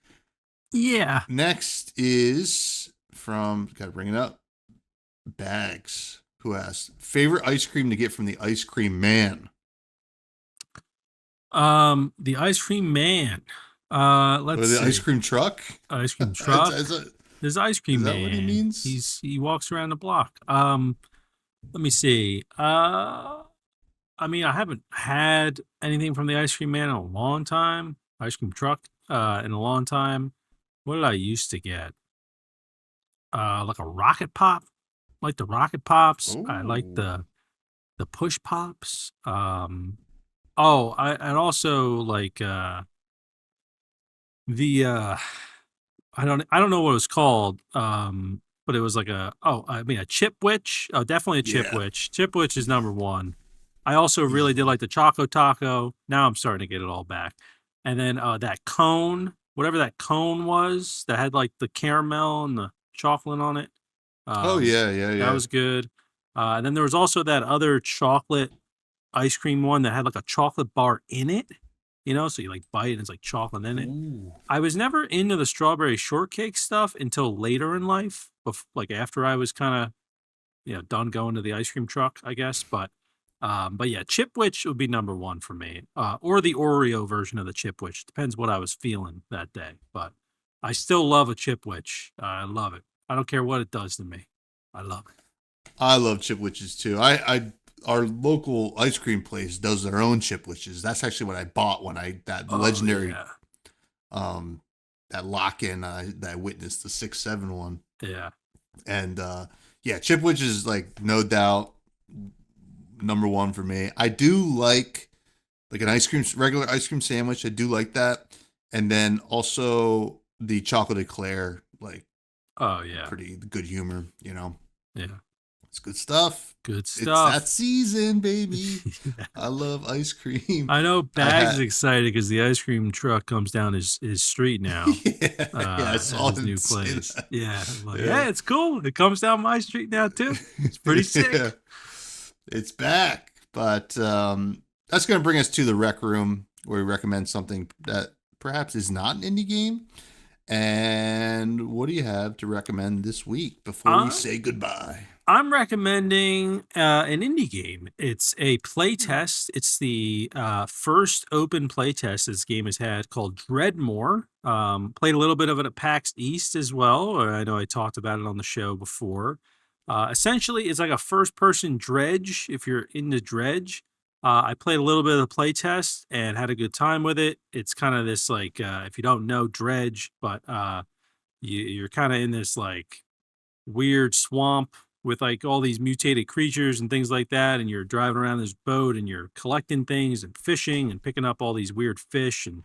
Yeah. Next is from gotta bring it up. Bags, who asked favorite ice cream to get from the ice cream man. The ice cream man. Or Let's the ice see. cream truck. Ice cream is, truck. is, that, There's ice is cream that what he man. means? He walks around the block. Let me see. I mean, I haven't had anything from the ice cream man in a long time. Ice cream truck, in a long time. What did I used to get? Like a rocket pop. Like the rocket pops. I like Oh. the push pops. Oh, and also like the I don't know what it was called. But it was like I mean a chip witch. Oh, definitely a chip Yeah, witch. Chip witch is number one. I also really did easily. like the Choco Taco. Now I'm starting to get it all back. And then that cone, whatever that cone was, that had like the caramel and the chocolate on it. Oh Um, yeah, yeah, that yeah. was good. And then there was also that other chocolate ice cream one that had like a chocolate bar in it. So you like bite and it's like chocolate in it. Ooh. I was never into the strawberry shortcake stuff until later in life, like after I was kind of done going to the ice cream truck, I guess. But yeah, Chip Witch would be number one for me, or the Oreo version of the Chip Witch. Depends what I was feeling that day. But I still love a Chip Witch. I love it. I don't care what it does to me. I love it. I love chip witches too. Our local ice cream place does their own chip witches. That's actually what I bought when I that Oh legendary yeah, um that lock in that I witnessed the 6-7 one. yeah. And yeah, chip witch is like no doubt number one for me. I do like an regular ice cream sandwich. I do like that. And then also the chocolate eclair, like Oh yeah, pretty good humor. yeah. It's good stuff. Good It's that stuff. season, baby. Yeah. I love ice cream. I know I Bags is had, excited because the ice cream truck comes down his street now yeah, I at saw his him new say place. that. Yeah, I'm like, Yeah. yeah, it's cool. It comes down my street now too. It's pretty Yeah. sick. It's back. But that's going to bring us to the rec room where we recommend something that perhaps is not an indie game. And what do you have to recommend this week before we Uh, say goodbye? I'm recommending an indie game. It's a play test. It's the first open play test this game has had called Dreadmore. Played a little bit of it at PAX East as well. I know I talked about it on the show before. Essentially, it's like a first person Dredge if you're into Dredge. I played a little bit of the play test and had a good time with it. It's kind of this like, if you don't know Dredge, but you're kind of in this like weird swamp with like all these mutated creatures and things like that, and you're driving around this boat and you're collecting things and fishing and picking up all these weird fish, and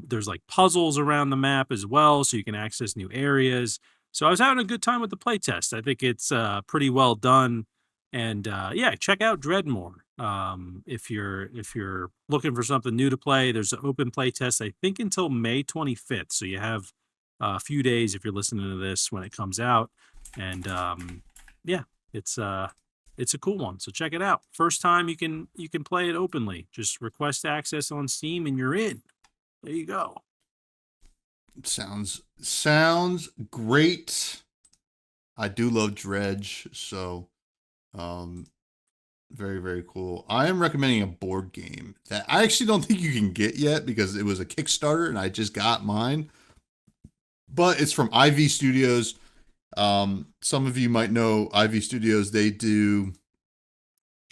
there's like puzzles around the map as well so you can access new areas. So I was having a good time with the playtest. I think it's pretty well done, and yeah, check out Dreadmore. If you're looking for something new to play, there's an open playtest I think until May 25th, so you have a few days if you're listening to this when it comes out. And yeah, it's a cool one. So check it out. First time you can play it openly. Just request access on Steam and you're in. There you go. Sounds great. I do love Dredge, so um very, very cool. I am recommending a board game that I actually don't think you can get yet because it was a Kickstarter and I just got mine. But it's from IV Studios. Some of you might know IV Studios. They do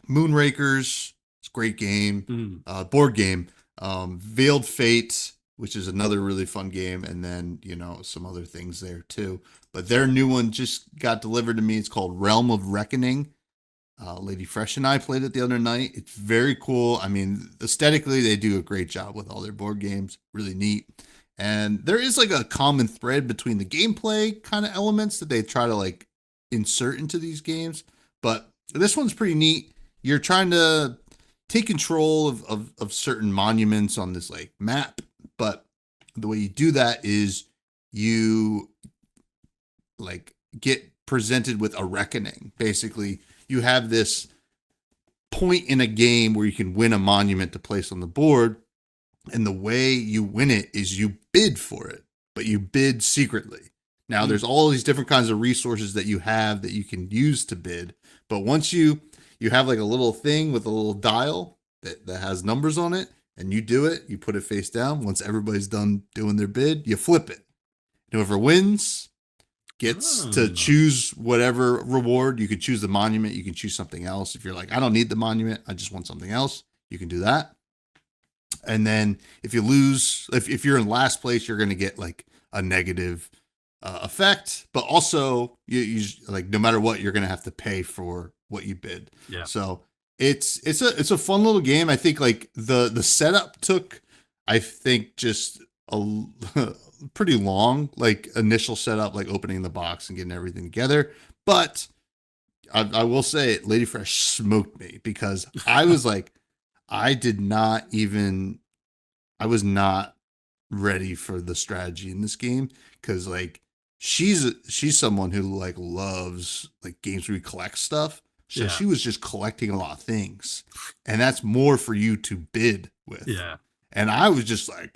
Moonrakers. It's a great game. Board game. Veiled Fate, which is another really fun game, and then some other things there too. But their new one just got delivered to me. It's called Realm of Reckoning. Lady Fresh and I played it the other night. It's very cool. I mean, aesthetically, they do a great job with all their board games. Really neat. And there is like a common thread between the gameplay kind of elements that they try to like insert into these games. But this one's pretty neat. You're trying to take control of certain monuments on this like map. But the way you do that is you like get presented with a reckoning. Basically, you have this point in a game where you can win a monument to place on the board. And the way you win it is you bid for it, but you bid secretly. Now, there's all these different kinds of resources that you have that you can use to bid. But once you have like a little thing with a little dial that has numbers on it, and you do it, you put it face down. Once everybody's done doing their bid, you flip it. Whoever wins gets to choose whatever reward. You could choose the monument. You can choose something else. If you're like, I don't need the monument, I just want something else, you can do that. And then if you lose, if you're in last place, you're going to get like a negative effect, but also you like, no matter what, you're going to have to pay for what you bid. Yeah. So it's a fun little game. I think like the setup took, I think just a pretty long, like initial setup, like opening the box and getting everything together. But I will say Lady Fresh smoked me because I was like, I was not ready for the strategy in this game because like she's someone who like loves like games where you collect stuff. So Yeah. she was just collecting a lot of things, and that's more for you to bid with. Yeah. And I was just like,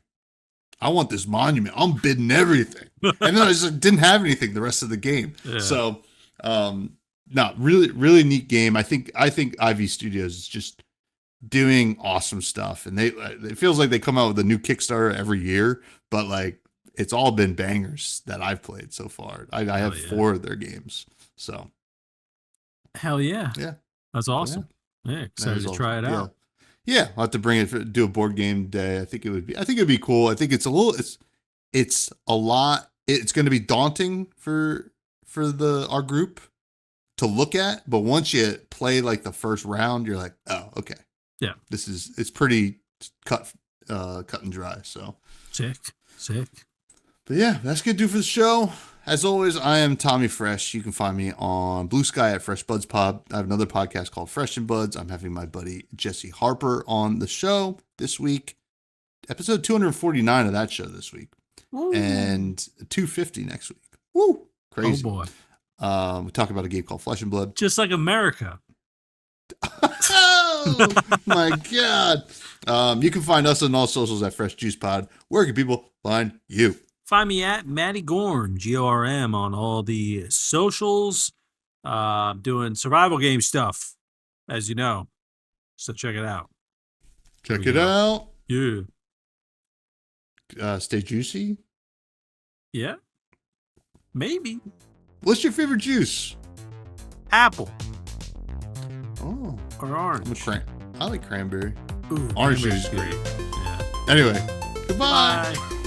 I want this monument. I'm bidding everything. And then I just didn't have anything the rest of the game. Yeah. So, no, really, really neat game. I think IV Studios is just doing awesome stuff, and it feels like they come out with a new Kickstarter every year, but like it's all been bangers that I've played so far. I have 4 of their games. So hell yeah. Yeah. That's awesome. Yeah, excited to try it out. Yeah, I'll have to bring it do a board game day. I think it'd be cool. I think it's a lot. It's going to be daunting for our group to look at, but once you play like the first round, you're like, oh, okay. Yeah. It's pretty cut and dry. So sick. But But yeah, that's going to do for the show. As always, I am Tommy Fresh. You can find me on Blue Sky at Fresh Buds Pod. I have another podcast called Fresh and Buds. I'm having my buddy Jesse Harper on the show this week. Episode 249 of that show this week. Ooh. And 250 next week. Woo! Crazy. Oh, boy. We talk about a game called Flesh and Blood. Just like America. Oh, my God. You can find us on all socials at Fresh Juice Pod. Where can people find you? Find me at Matty Gorm, Gorm, on all the socials. Doing survival game stuff, as you know. So check it out. Check it out. Yeah. Stay juicy. Yeah. Maybe. What's your favorite juice? Apple. Oh. Or orange. I like cranberry. Ooh, Orange juice cranberry's is great. Yeah. Anyway, goodbye. Bye.